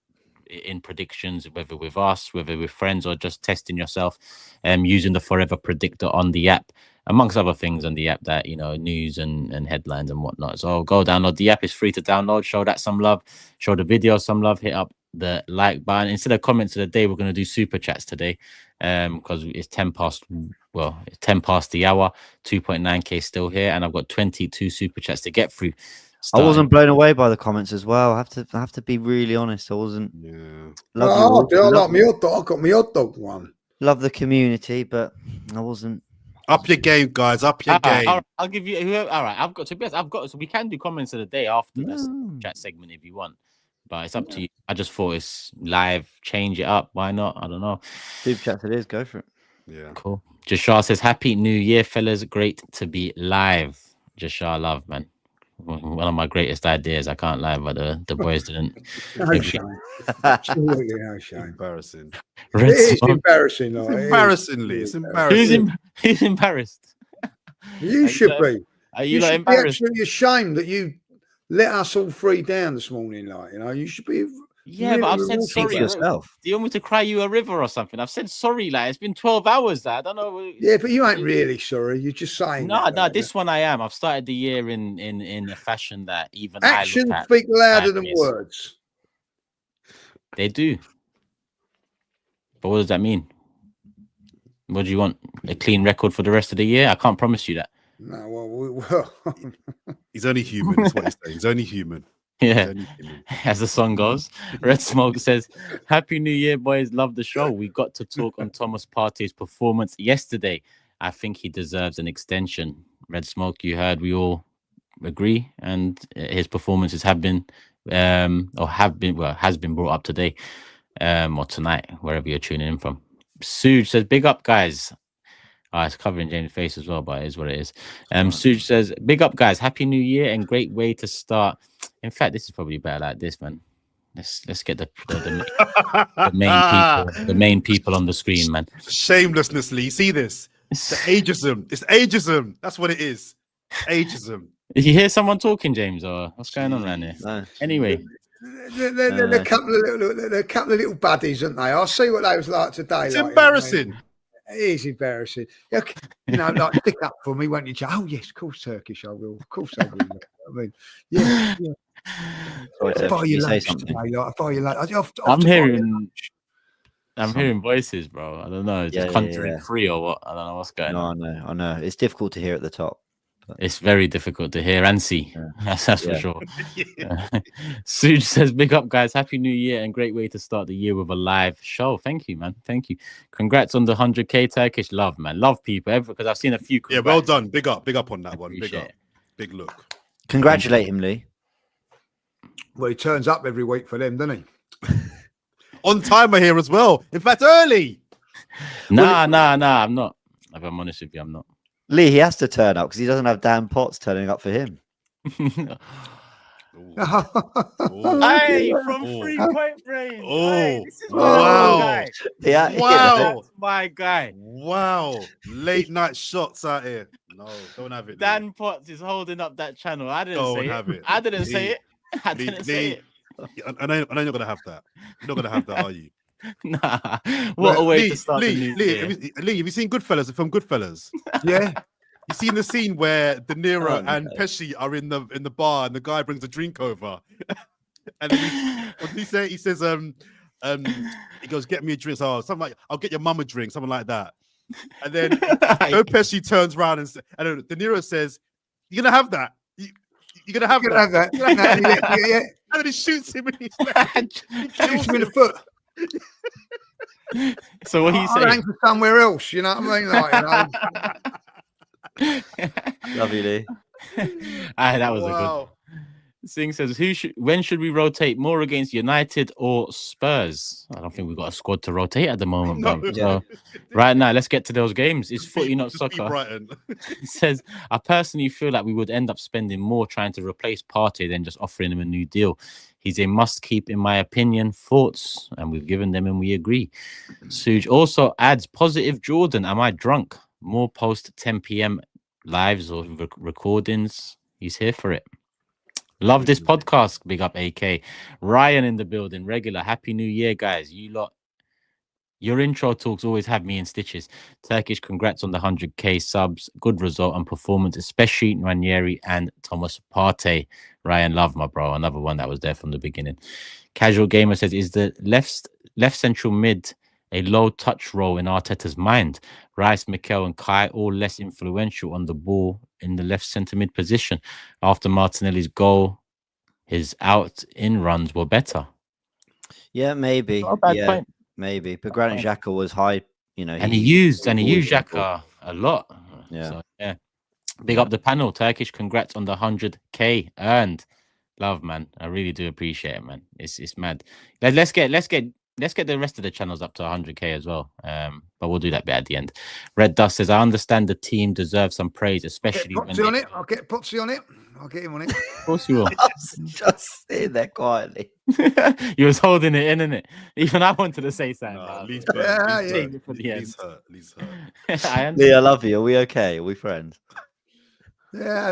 Speaker 1: in predictions, whether with us, whether with friends, or just testing yourself, using the Fourever predictor on the app, amongst other things on the app, that news and headlines and whatnot. So go download the app. It's free to download. Show that some love. Show the video some love. Hit up the like button. Instead of comments of the day, we're going to do super chats today, because it's 10 past the hour. 2.9k still here, and I've got 22 super chats to get through.
Speaker 4: I wasn't blown away by the comments as well. I have to be really honest. I wasn't.
Speaker 2: Yeah.
Speaker 3: I got my hot dog one.
Speaker 4: Love the community, but I wasn't.
Speaker 2: Up your game, guys. Up your game.
Speaker 1: All right, I'll give you. All right, I've got to be honest. So we can do comments of the day after the chat segment if you want. But it's up to you. I just thought it's live. Change it up. Why not? I don't know.
Speaker 4: Super chat it is. Go for it.
Speaker 2: Yeah.
Speaker 1: Cool. Jashar says, "Happy New Year, fellas. Great to be live." Jashar, love, man. One of my greatest ideas. I can't lie, but the boys didn't.
Speaker 3: No shame. Absolutely no shame.
Speaker 2: Embarrassing.
Speaker 1: Red
Speaker 3: It is
Speaker 1: Smoke.
Speaker 3: embarrassing. Like, it is.
Speaker 2: Embarrassingly, it's
Speaker 1: Who's,
Speaker 2: embarrassing.
Speaker 1: who's embarrassed?
Speaker 3: You should be.
Speaker 1: Are
Speaker 3: You
Speaker 1: you not
Speaker 3: should be
Speaker 1: embarrassed?
Speaker 3: absolutely ashamed that you let us all three down this morning. Like, you know, you should be.
Speaker 1: Yeah,
Speaker 3: really
Speaker 1: but I've said
Speaker 3: remorseful
Speaker 4: Speak
Speaker 1: sorry.
Speaker 4: for
Speaker 3: about it.
Speaker 4: yourself.
Speaker 1: Do you want me to cry you a river or something? I've said sorry, like it's been 12 hours. Like, I don't know.
Speaker 3: Yeah, but you ain't really sorry. You're just saying.
Speaker 1: No,
Speaker 3: that,
Speaker 1: no,
Speaker 3: like,
Speaker 1: this one I am. I've started the year in a fashion that even
Speaker 3: actions
Speaker 1: I look at.
Speaker 3: speak louder than
Speaker 1: sideways.
Speaker 3: words.
Speaker 1: They do. But what does that mean? What do you want? A clean record for the rest of the year? I can't promise you that.
Speaker 3: No, well,
Speaker 2: He's only human. That's what he's saying. He's only human.
Speaker 1: Yeah.
Speaker 2: He's only human.
Speaker 1: As the song goes, Red Smoke says, "Happy New Year, boys. Love the show. We got to talk on Thomas Partey's performance yesterday. I think he deserves an extension." Red Smoke, you heard we all agree, and his performances have been has been brought up today or tonight, wherever you're tuning in from. Suge says, "Big up, guys." It's covering James' face as well, but it is what it is. Suge says, "Big up, guys. Happy New Year and great way to start." In fact, this is probably better like this, man. Let's get the main people on the screen, man.
Speaker 2: Shamelessness, Lee. See this? It's the ageism. It's ageism. That's what it is. Ageism.
Speaker 1: Did you hear someone talking, James, or what's going on around here?
Speaker 4: No.
Speaker 1: Anyway,
Speaker 3: they're a couple of little buddies, aren't they? I'll see what they was like today.
Speaker 2: It's
Speaker 3: like,
Speaker 2: embarrassing.
Speaker 3: You know what I mean? It is embarrassing. You know, like stick up for me, won't you? Oh yes, of course, Turkish. I will. Of course, I will. I mean, yeah.
Speaker 4: Sorry, Seb,
Speaker 3: Buy
Speaker 4: can
Speaker 3: you
Speaker 4: you say
Speaker 3: lunch
Speaker 4: something?
Speaker 3: today. Like, buy you lunch.
Speaker 1: I'm hearing voices, bro. I don't know. Is
Speaker 4: Yeah,
Speaker 1: it Conjuring 3 or what? I don't know what's going on.
Speaker 4: No, I know. It's difficult to hear at the top.
Speaker 1: It's very difficult to hear and see.
Speaker 4: Yeah.
Speaker 1: That's for sure. Suge says, "Big up, guys. Happy New Year and great way to start the year with a live show." Thank you, man. Thank you. Congrats on the 100K Turkish love, man. Love people because I've seen a few.
Speaker 2: Yeah, well done. Big up on that one. Big
Speaker 1: Appreciate
Speaker 2: up.
Speaker 1: it.
Speaker 2: Big look.
Speaker 4: Congratulate him, Lee.
Speaker 3: Well, he turns up every week for them, doesn't he?
Speaker 2: On timer here as well. In fact, early.
Speaker 1: Nah. I'm not. If I'm honest with you, I'm not.
Speaker 4: Lee, he has to turn up because he doesn't have Dan Potts turning up for him.
Speaker 1: Hey, from
Speaker 2: Ooh.
Speaker 1: 3 Point Range.
Speaker 2: Oh,
Speaker 1: Hey, this is
Speaker 2: wow.
Speaker 1: my guy.
Speaker 4: Yeah,
Speaker 2: Wow.
Speaker 1: That's my guy.
Speaker 2: Wow. Late night shots out here. No, don't have it. Lee.
Speaker 1: Dan Potts is holding up that channel. I didn't
Speaker 2: Don't
Speaker 1: say
Speaker 2: have
Speaker 1: it.
Speaker 2: it.
Speaker 1: I didn't say
Speaker 2: Lee.
Speaker 1: it. I didn't say it.
Speaker 2: I know you're not going to have that. You're not going to have that, are you?
Speaker 1: Nah. What a way to start the new
Speaker 2: Lee,
Speaker 1: year.
Speaker 2: have you seen Goodfellas? The film Goodfellas?
Speaker 3: Yeah.
Speaker 2: You seen the scene where De Niro
Speaker 4: Oh,
Speaker 2: and
Speaker 4: no.
Speaker 2: Pesci are in the bar and the guy brings a drink over, and then what did he say? He says, he goes, "Get me a drink." So something like, "I'll get your mum a drink," something like that. And then Joe Pesci turns around and then De Niro says, "You're gonna have that. You're gonna have
Speaker 3: You
Speaker 2: that."
Speaker 3: can have that. You can have that. Yeah.
Speaker 2: And then he shoots him in his leg.
Speaker 3: Shoots him in the foot.
Speaker 1: So what are you
Speaker 3: I'll
Speaker 1: saying?
Speaker 3: hang for somewhere else. You know what I mean? Like, you know.
Speaker 4: Love you, Lee.
Speaker 1: That was a
Speaker 2: Wow.
Speaker 1: good. Singh says, when should we rotate more against United or Spurs? I don't think we've got a squad to rotate at the moment.
Speaker 2: No.
Speaker 1: Bro. So right now, let's get to those games. It's footy, not
Speaker 2: Just beat
Speaker 1: soccer.
Speaker 2: Brighton.
Speaker 1: He says, "I personally feel like we would end up spending more trying to replace Partey than just offering him a new deal. He's a must-keep, in my opinion." Thoughts? And we've given them and we agree. Suge also adds, "Positive Jordan, am I drunk? More post 10 p.m. lives or recordings. He's here for it. Love this podcast. Big up AK. Ryan in the building. Regular. Happy New Year, guys. You lot. Your intro talks always have me in stitches. Turkish, congrats on the 100K subs. Good result and performance, especially Nwaneri and Thomas Partey. Ryan, love my bro. Another one that was there from the beginning. Casual Gamer says, is the left central mid a low touch role in Arteta's mind? Rice, Mikel and Kai all less influential on the ball in the left centre mid position. After Martinelli's goal, his out-in runs were better.
Speaker 4: Yeah, maybe.
Speaker 1: Not a bad
Speaker 4: Yeah,
Speaker 1: point.
Speaker 4: maybe. But Granit Xhaka was high, you know.
Speaker 1: And he used Xhaka a lot.
Speaker 4: Yeah.
Speaker 1: So, yeah. Big up the panel. Turkish, congrats on the 100K earned. Love, man. I really do appreciate it, man. It's mad. Let's get the rest of the channels up to 100k as well. But we'll do that bit at the end. Red Dust says, I understand the team deserves some praise, especially when
Speaker 3: Potsy on it. I'll get Potsy on it. I'll get him on it.
Speaker 1: Of course you will.
Speaker 4: I was just sitting there quietly.
Speaker 1: You was holding it in, innit? Even I wanted to say something.
Speaker 2: Nah,
Speaker 1: but
Speaker 2: Lee's
Speaker 3: Yeah,
Speaker 2: hurt.
Speaker 3: yeah.
Speaker 1: Save it for the end.
Speaker 2: Lee's hurt.
Speaker 1: I understand.
Speaker 4: Lee, I love you. Are we okay? Are we friends?
Speaker 3: Yeah,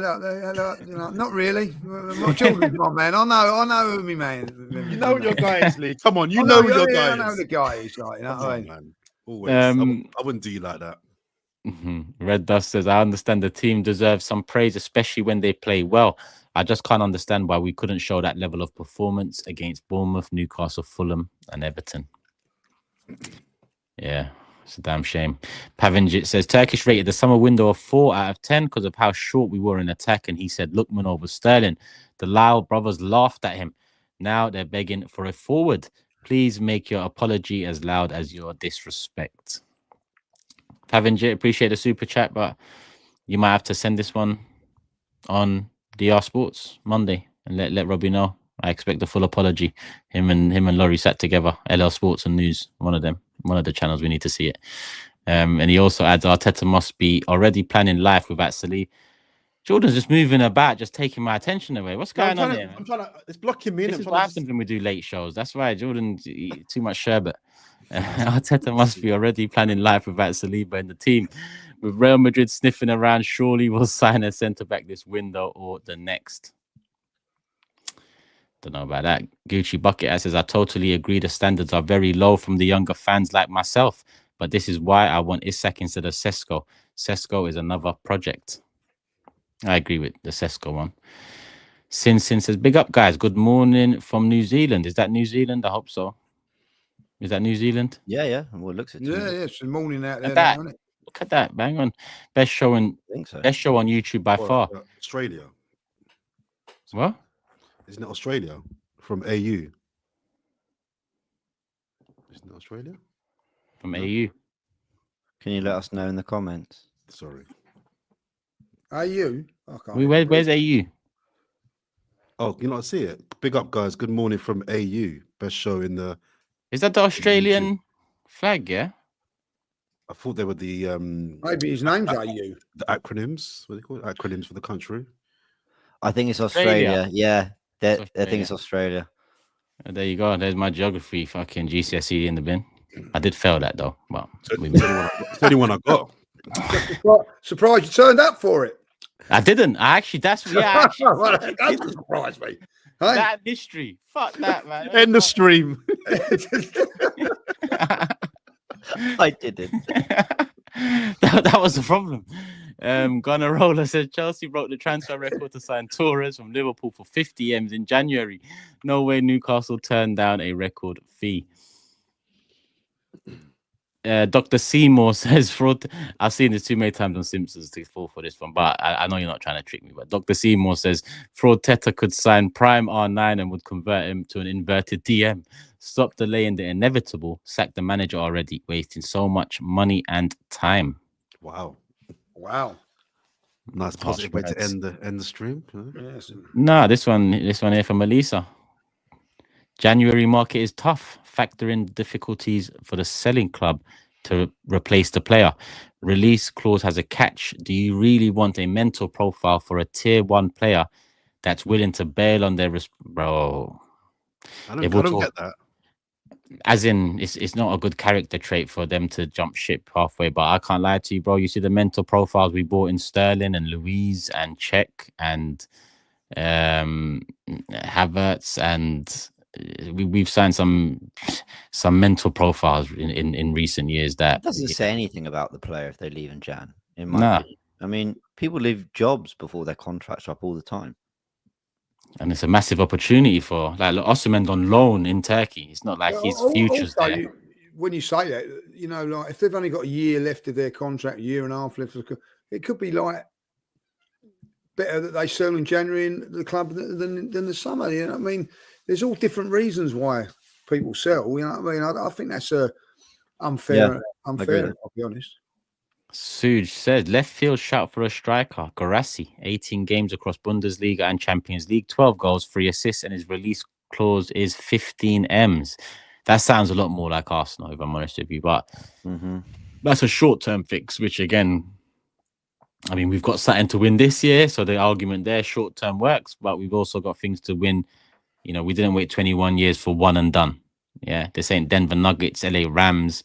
Speaker 3: you know, not really. My children's my man. I know who me man.
Speaker 2: You know your guy is, Lee. Come on, you
Speaker 3: I
Speaker 2: know who your
Speaker 3: yeah,
Speaker 2: guy
Speaker 3: I know
Speaker 2: is.
Speaker 3: the guy is like. You know
Speaker 2: Come
Speaker 3: what I
Speaker 2: on,
Speaker 3: mean?
Speaker 2: man. Always. I
Speaker 1: Um,
Speaker 2: wouldn't do you like that.
Speaker 1: Red Dust says, I understand the team deserves some praise, especially when they play well. I just can't understand why we couldn't show that level of performance against Bournemouth, Newcastle, Fulham, and Everton. Yeah, it's a damn shame. Pavinjit says, Turkish rated the summer window of 4 out of 10 because of how short we were in attack. And he said, Lookman over Sterling. The Lyle brothers laughed at him. Now they're begging for a forward. Please make your apology as loud as your disrespect. Pavinjit, appreciate the super chat, but you might have to send this one on DR Sports Monday and let Robbie know. I expect a full apology. Him and Laurie sat together. LL Sports and News, one of the channels. We need to see it. And he also adds, Arteta must be already planning life without Salih. Jordan's just moving about, just taking my attention away. What's going on here?
Speaker 2: I'm trying to. It's blocking me.
Speaker 1: This is what happens when we do late shows. That's why Jordan's too much sherbet. Arteta must be already planning life without Saliba in the team. With Real Madrid sniffing around, surely we'll sign a centre-back this window or the next. Don't know about that. Gucci Bucket says, I totally agree. The standards are very low from the younger fans like myself. But this is why I want Isak instead of Sesko. Sesko is another project. I agree with the Sesko one. Sin says, big up, guys. Good morning from New Zealand. Is that New Zealand? I hope so. Is that New Zealand?
Speaker 4: Yeah. Well, it looks it.
Speaker 3: Yeah, it's the morning out there.
Speaker 1: That,
Speaker 3: Isn't it?
Speaker 1: look at that. Bang on. Best show on YouTube by far.
Speaker 2: Australia.
Speaker 1: What?
Speaker 2: Isn't it Australia from AU? Isn't it Australia?
Speaker 1: From AU.
Speaker 4: Can you let us know in the comments?
Speaker 2: Sorry.
Speaker 3: Are you?
Speaker 1: Where's AU?
Speaker 2: Oh, you not see it? Big up, guys. Good morning from AU. Best show in the.
Speaker 1: Is that the Australian flag? Yeah.
Speaker 2: I thought they were the
Speaker 3: Maybe his name's AU.
Speaker 2: the acronyms. What do they call it? Acronyms for the country.
Speaker 4: I think it's Australia. Yeah, I think it's
Speaker 1: Australia.
Speaker 4: Australia.
Speaker 1: There you go. There's my geography fucking GCSE in the bin. I did fail that though. Well,
Speaker 2: It's the only one I got.
Speaker 3: Surprised you turned up for it.
Speaker 1: I didn't. That
Speaker 3: surprised me.
Speaker 1: history. Fuck that, man.
Speaker 2: End the stream.
Speaker 4: I didn't.
Speaker 1: that was the problem. Gunnarola said Chelsea broke the transfer record to sign Torres from Liverpool for 50 M's in January. No way Newcastle turned down a record fee. Dr. Seymour says fraud. I've seen this too many times on Simpsons to fall for this one, but I know you're not trying to trick me. But Dr. Seymour says Fraud Teta could sign Prime R9 and would convert him to an inverted DM. Stop delaying the inevitable. Sack the manager already, wasting so much money and time.
Speaker 2: Wow. Nice positive way to end the stream.
Speaker 3: Yes.
Speaker 1: No, this one here from Melissa. January market is tough. Factor in difficulties for the selling club to replace the player. Release clause has a catch. Do you really want a mental profile for a tier 1 player that's willing to bail on their bro?
Speaker 2: I don't get that.
Speaker 1: As in, it's not a good character trait for them to jump ship halfway. But I can't lie to you, bro. You see the mental profiles we bought in Sterling and Louise and Czech and Havertz, and we've signed some mental profiles in recent years that
Speaker 4: It doesn't say anything about the player if they leave in Jan. In my opinion. I mean, people leave jobs before their contracts are up all the time.
Speaker 1: And it's a massive opportunity for look, Osimhen on loan in Turkey. It's not like his future's
Speaker 3: also,
Speaker 1: there.
Speaker 3: When you say that, you know, like if they've only got a year left of their contract, a year and a half left, it could be like better that they sell in January in the club than the summer. You know what I mean? There's all different reasons why people sell. You know what I mean? I think that's unfair. I'll be honest.
Speaker 1: Suj said, left field shout for a striker. Garassi, 18 games across Bundesliga and Champions League, 12 goals, 3 assists, and his release clause is 15 M's. That sounds a lot more like Arsenal, if I'm honest with you. But that's a short-term fix, which again, I mean, we've got something to win this year. So the argument there, short-term works, but we've also got things to win. You know, we didn't wait 21 years for one and done. Yeah, this ain't Denver Nuggets, LA Rams,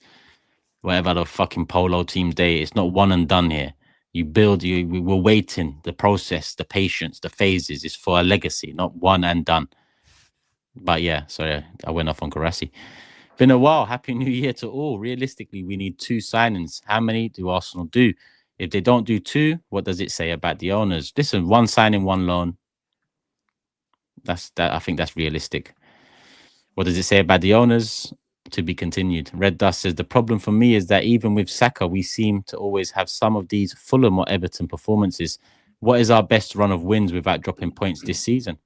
Speaker 1: whatever the fucking polo team day. It's not one and done here. You build, we're waiting, the process, the patience, the phases is for a legacy, not one and done. But yeah, sorry, I went off on Garassi. Been a while. Happy New Year to all. Realistically, we need 2 signings. How many do Arsenal do? If they don't do 2, what does it say about the owners? Listen, 1 signing, 1 loan. I think that's realistic. What does it say about the owners? To be continued. Red Dust says, the problem for me is that even with Saka, we seem to always have some of these Fulham or Everton performances. What is our best run of wins without dropping points this season?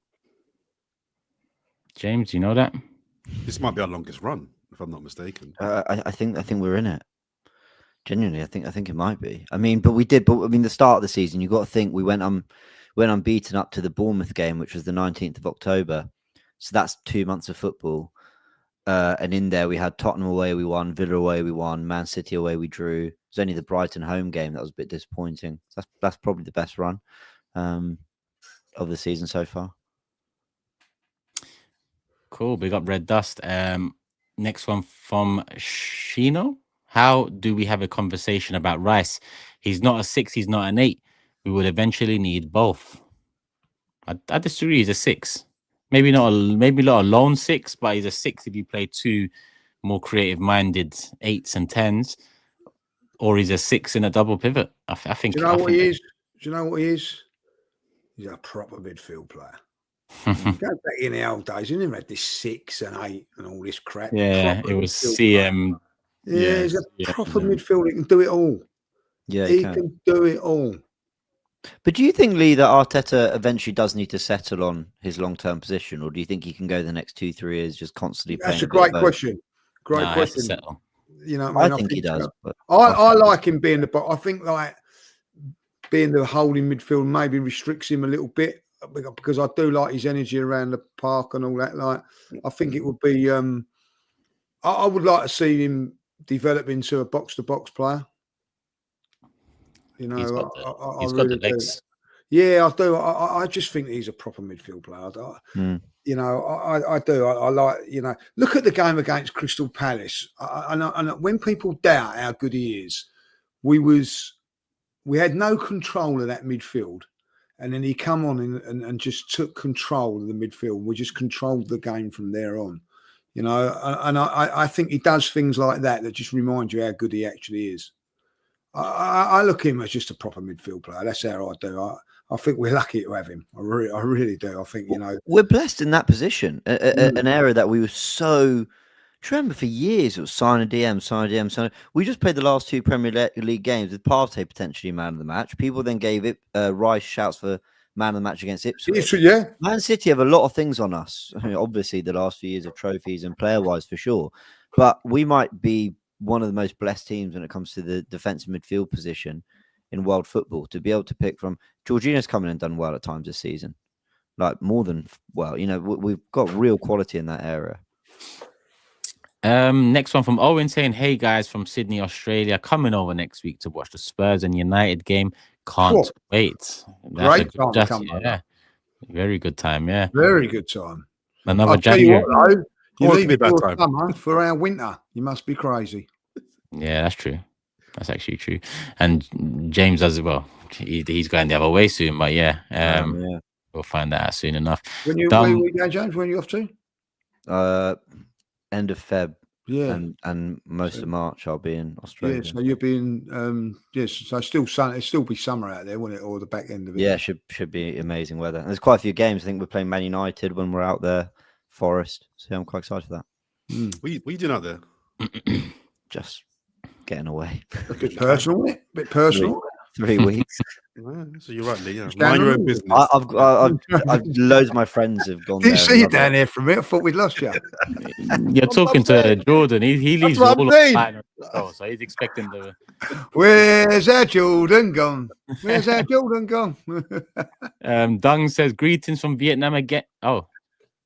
Speaker 1: James, you know that?
Speaker 2: This might be our longest run, if I'm not mistaken.
Speaker 4: I think we're in it. Genuinely, I think it might be. I mean, the start of the season, you got to think we went unbeaten up to the Bournemouth game, which was the 19th of October. So that's 2 months of football. And in there, we had Tottenham away, we won. Villa away, we won. Man City away, we drew. It was only the Brighton home game that was a bit disappointing. That's probably the best run of the season so far.
Speaker 1: Cool. Big up Red Dust. Next one from Shino. How do we have a conversation about Rice? He's not a 6. He's not an 8. We will eventually need both. I disagree. He's a 6. Maybe not a lone 6, but he's a 6 if you play 2 more creative-minded 8s and 10s, or he's a 6 in a double pivot. I think.
Speaker 3: Do you know what he is? Do you know what he is? He's a proper midfield player. Go back in the old days, you never had this 6 and 8 and all this crap.
Speaker 1: Yeah,
Speaker 3: Proper
Speaker 1: it was
Speaker 3: midfield
Speaker 1: CM.
Speaker 3: player. He's a proper midfielder. He can do it all.
Speaker 4: Yeah,
Speaker 3: he can do it all.
Speaker 4: But do you think, Lee, that Arteta eventually does need to settle on his long-term position, or do you think he can go the next 2-3 years just constantly playing?
Speaker 3: That's a great question. Great question. You know,
Speaker 4: I think he does. But
Speaker 3: I like him being the. I think like being the holding midfield maybe restricts him a little bit because I do like his energy around the park and all that. Like, I think it would be. I would like to see him develop into a box-to-box player. You know,
Speaker 1: he's got the legs.
Speaker 3: Yeah, I do. I just think he's a proper midfield player. You know, I do. I like, you know, look at the game against Crystal Palace. And when people doubt how good he is, we had no control of that midfield. And then he come on and just took control of the midfield. We just controlled the game from there on. You know, and I think he does things like that just remind you how good he actually is. I look at him as just a proper midfield player. That's how I do. I think we're lucky to have him. I really do. I think, you know,
Speaker 4: we're blessed in that position. An area that we were so. Do you remember for years it was sign a DM. We just played the last 2 Premier League games with Partey potentially man of the match. People then gave it Rice shouts for man of the match against Ipswich.
Speaker 3: Yeah,
Speaker 4: Man City have a lot of things on us. I mean, obviously, the last few years of trophies and player-wise for sure, but we might be one of the most blessed teams when it comes to the defensive midfield position in world football, to be able to pick from. Jorginho's come in and done well at times this season, like more than well. You know, we've got real quality in that area.
Speaker 1: Next one from Owen saying, hey guys from Sydney, Australia, coming over next week to watch the Spurs and United game. Can't wait.
Speaker 3: Great time to come.
Speaker 1: Yeah, very good time. Yeah,
Speaker 3: very good time.
Speaker 1: Another January.
Speaker 2: You leave it that time.
Speaker 3: Summer for our winter. You must be crazy.
Speaker 1: Yeah, that's true. That's actually true. And James does as well. He's going the other way soon, but yeah, we'll find that out soon enough.
Speaker 3: When you go, James? When are you off to?
Speaker 4: End of Feb.
Speaker 3: Yeah,
Speaker 4: and most of March I'll be in Australia.
Speaker 3: Yeah, so you'll be in. Yes, so still sun. It'll still be summer out there, won't it? Or the back end of it.
Speaker 4: Yeah, should be amazing weather. And there's quite a few games. I think we're playing Man United when we're out there. Forest. So I'm quite excited for that.
Speaker 2: What are you doing out there?
Speaker 4: Just getting away.
Speaker 3: A bit personal, isn't it? A bit personal.
Speaker 4: 3 weeks.
Speaker 2: Yeah, so you're right, Lee. Yeah.
Speaker 3: It's down
Speaker 2: Mind your
Speaker 3: the
Speaker 2: own
Speaker 3: road.
Speaker 2: business.
Speaker 4: I've loads of my friends have gone
Speaker 3: Didn't
Speaker 4: there.
Speaker 3: see
Speaker 4: and
Speaker 3: you
Speaker 4: loved
Speaker 3: down
Speaker 4: it.
Speaker 3: here for a minute. I thought we'd lost you.
Speaker 1: You're talking to Jordan. He
Speaker 2: That's
Speaker 1: leaves
Speaker 2: what
Speaker 1: all
Speaker 2: I'm
Speaker 1: of
Speaker 2: saying.
Speaker 1: the show, so he's expecting the.
Speaker 3: Where's our Jordan gone? Where's our Jordan gone?
Speaker 1: Dung says greetings from Vietnam again. Oh,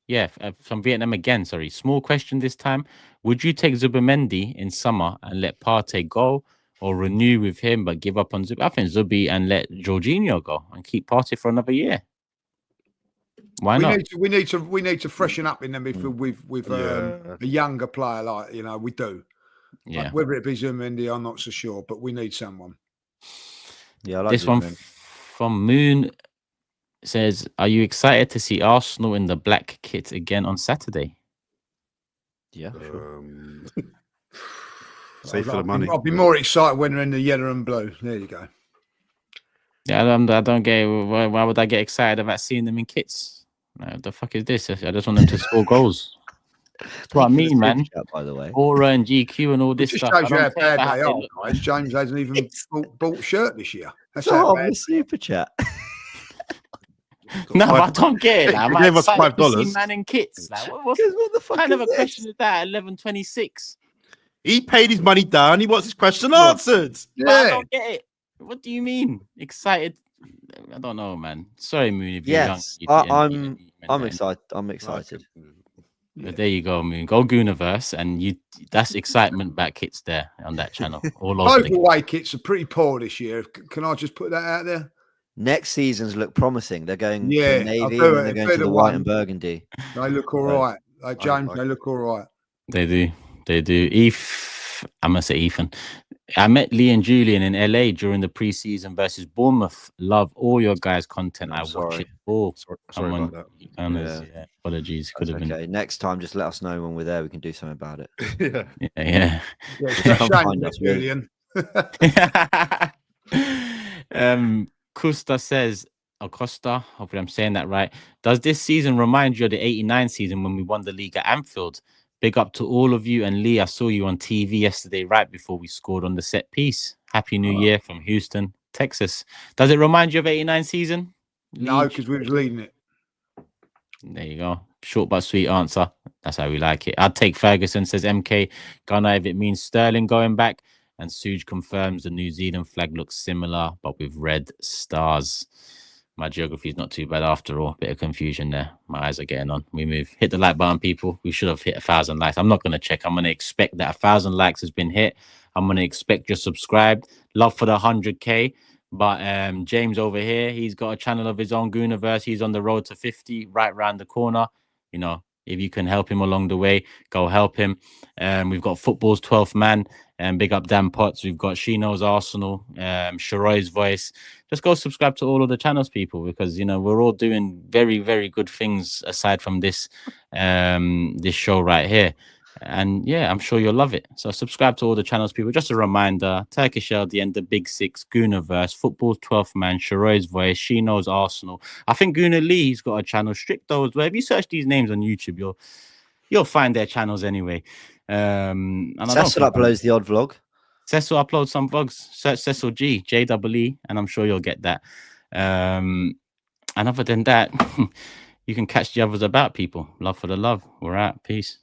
Speaker 1: yeah, from Vietnam again. Sorry, small question this time. Would you take Zubamendi in summer and let Partey go, or renew with him but give up on Zub? I think Zubi and let Jorginho go and keep Partey for another year. Why not?
Speaker 3: We need to freshen up in the midfield with a younger player, like we do.
Speaker 1: Yeah.
Speaker 3: Whether it be Zubimendi, I'm not so sure, but we need someone.
Speaker 4: Yeah, I like
Speaker 1: This one
Speaker 4: Zubimendi.
Speaker 1: from Moon says, "Are you excited to see Arsenal in the black kit again on Saturday?"
Speaker 4: Yeah, sure.
Speaker 2: Save for the money.
Speaker 3: I'll be more excited when they're in the yellow and blue. There you go.
Speaker 1: Yeah, I don't get why would I get excited about seeing them in kits? What the fuck is this? I just want them to score goals. That's what I
Speaker 4: Thank you for the
Speaker 1: mean, man.
Speaker 4: super chat, by the way.
Speaker 1: Aura and GQ and all
Speaker 3: It
Speaker 1: this
Speaker 3: just
Speaker 1: stuff.
Speaker 3: shows you
Speaker 1: I
Speaker 3: how
Speaker 1: don't care
Speaker 3: bad
Speaker 1: about
Speaker 3: they
Speaker 1: how
Speaker 3: are,
Speaker 1: they look,
Speaker 3: guys. James hasn't even bought a shirt this year. That's
Speaker 4: Oh,
Speaker 3: how bad.
Speaker 4: the super chat.
Speaker 1: No, I don't get it. Like,
Speaker 2: He
Speaker 1: I'm
Speaker 2: gave us
Speaker 1: excited to see
Speaker 2: $5.
Speaker 1: man in kits. Like,
Speaker 4: What the fuck
Speaker 1: kind of
Speaker 4: is
Speaker 1: a
Speaker 4: this?
Speaker 1: question is that at 11:26?
Speaker 2: He paid his money down. He wants his question answered.
Speaker 1: But I
Speaker 3: Yeah.
Speaker 1: don't get it. What do you mean? Excited? I don't know, man. Sorry, Moon. If you're
Speaker 4: Yes,
Speaker 1: young,
Speaker 4: I'm excited. I'm excited.
Speaker 1: But there you go, Moon. Go Gooniverse, and that's excitement back kits there on that channel. All over
Speaker 3: Both
Speaker 1: the
Speaker 3: away kits are pretty poor this year. Can I just put that out there?
Speaker 4: Next season's look promising. They're going
Speaker 3: Yeah,
Speaker 4: to
Speaker 3: I'll
Speaker 4: navy
Speaker 3: do
Speaker 4: and then
Speaker 3: it.
Speaker 4: they're
Speaker 3: If
Speaker 4: going
Speaker 3: they're
Speaker 4: to the
Speaker 3: the
Speaker 4: white
Speaker 3: ones-
Speaker 4: and burgundy.
Speaker 3: They look all right. Like James, they look all right.
Speaker 1: They do. I'm gonna say Ethan. I met Lee and Julian in LA during the preseason versus Bournemouth. Love all your guys' content. I watch it all.
Speaker 2: Sorry about that.
Speaker 1: Yeah. Apologies. Could have
Speaker 4: Okay, next time just let us know when we're there. We can do something about it.
Speaker 2: Yeah.
Speaker 1: been. Yeah.
Speaker 3: Yeah,
Speaker 4: Come
Speaker 3: shame,
Speaker 4: find us, mate.
Speaker 3: Julian.
Speaker 1: Costa says, Acosta, hopefully I'm saying that right. Does this season remind you of the 89 season when we won the league at Anfield? Big up to all of you. And Lee, I saw you on TV yesterday right before we scored on the set piece. Happy New Year from Houston, Texas. Does it remind you of 89 season?
Speaker 3: No,
Speaker 1: Lee?
Speaker 3: because we was leading it.
Speaker 1: There you go. Short but sweet answer. That's how we like it. I'd take Ferguson, says MK. Gunner, if it means Sterling going back. And Suj confirms the New Zealand flag looks similar, but with red stars. My geography is not too bad after all. Bit of confusion there. My eyes are getting on. We move. Hit the like button, people. We should have hit 1,000 likes. I'm not going to check. I'm going to expect that 1,000 likes has been hit. I'm going to expect you're subscribed. Love for the 100K. But James over here, he's got a channel of his own, Gooniverse. He's on the road to 50, right round the corner. You know, if you can help him along the way, go help him. We've got football's 12th man. And big up Dan Potts. We've got She Knows Arsenal, Sharoy's Voice. Just go subscribe to all of the channels, people, because we're all doing very, very good things aside from this this show right here. And yeah, I'm sure you'll love it. So subscribe to all the channels, people. Just a reminder: Turkish LDN, the Big Six, Gooniverse, Football's 12th Man, Sharoy's Voice, She Knows Arsenal. I think Guna Lee's got a channel, Stricto as well. If you search these names on YouTube, you'll find their channels anyway. And
Speaker 4: Cecil uploads the odd vlog.
Speaker 1: Cecil uploads some vlogs. Search Cecil G, J-E-E, and I'm sure you'll get that. And other than that, you can catch the others about, people. Love for the love. We're out. Peace.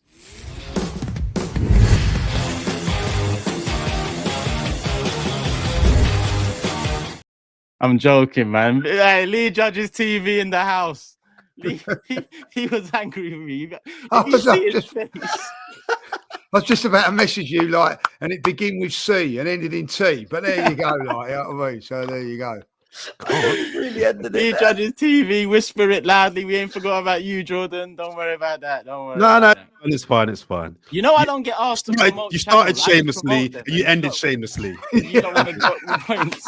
Speaker 1: I'm joking, man. Hey, Lee Judge's TV in the house. Lee, he was angry with me.
Speaker 3: I was just about to message you, and it began with C and ended in T. But there you go, you know what I mean? So there you go.
Speaker 4: Really ended
Speaker 1: Lee
Speaker 4: it.
Speaker 1: Judge's TV, whisper it loudly. We ain't forgot about you, Jordan. Don't worry about that. Don't worry.
Speaker 2: No, it's fine. It's fine.
Speaker 1: I don't get asked to promote.
Speaker 2: You started
Speaker 1: channels. I just
Speaker 2: shamelessly,
Speaker 1: promote them,
Speaker 2: and you
Speaker 1: man.
Speaker 2: ended shamelessly.
Speaker 1: You don't want to got the points.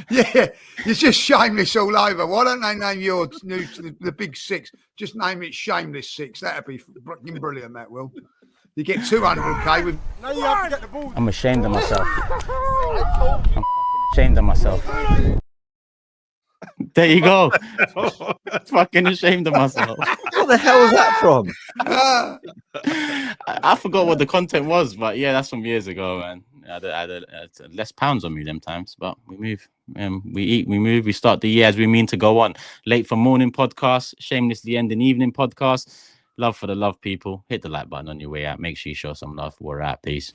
Speaker 3: Yeah, it's just shameless all over. Why don't they name your new the Big Six? Just name it Shameless Six. That'd be fucking brilliant. That will. You get 200K with.
Speaker 5: Now you have to get the ball.
Speaker 1: I'm ashamed of myself. I'm fucking ashamed of myself. There you go. Fucking ashamed of myself.
Speaker 4: What the hell was that from?
Speaker 3: Ah,
Speaker 1: I forgot what the content was, but yeah, that's from years ago, man. I had less pounds on me them times, but we move. We eat, we move, we start the year as we mean to go on. Late for morning podcast, shamelessly ending evening podcast. Love for the love, people. Hit the like button on your way out. Make sure you show some love. We're out. Peace.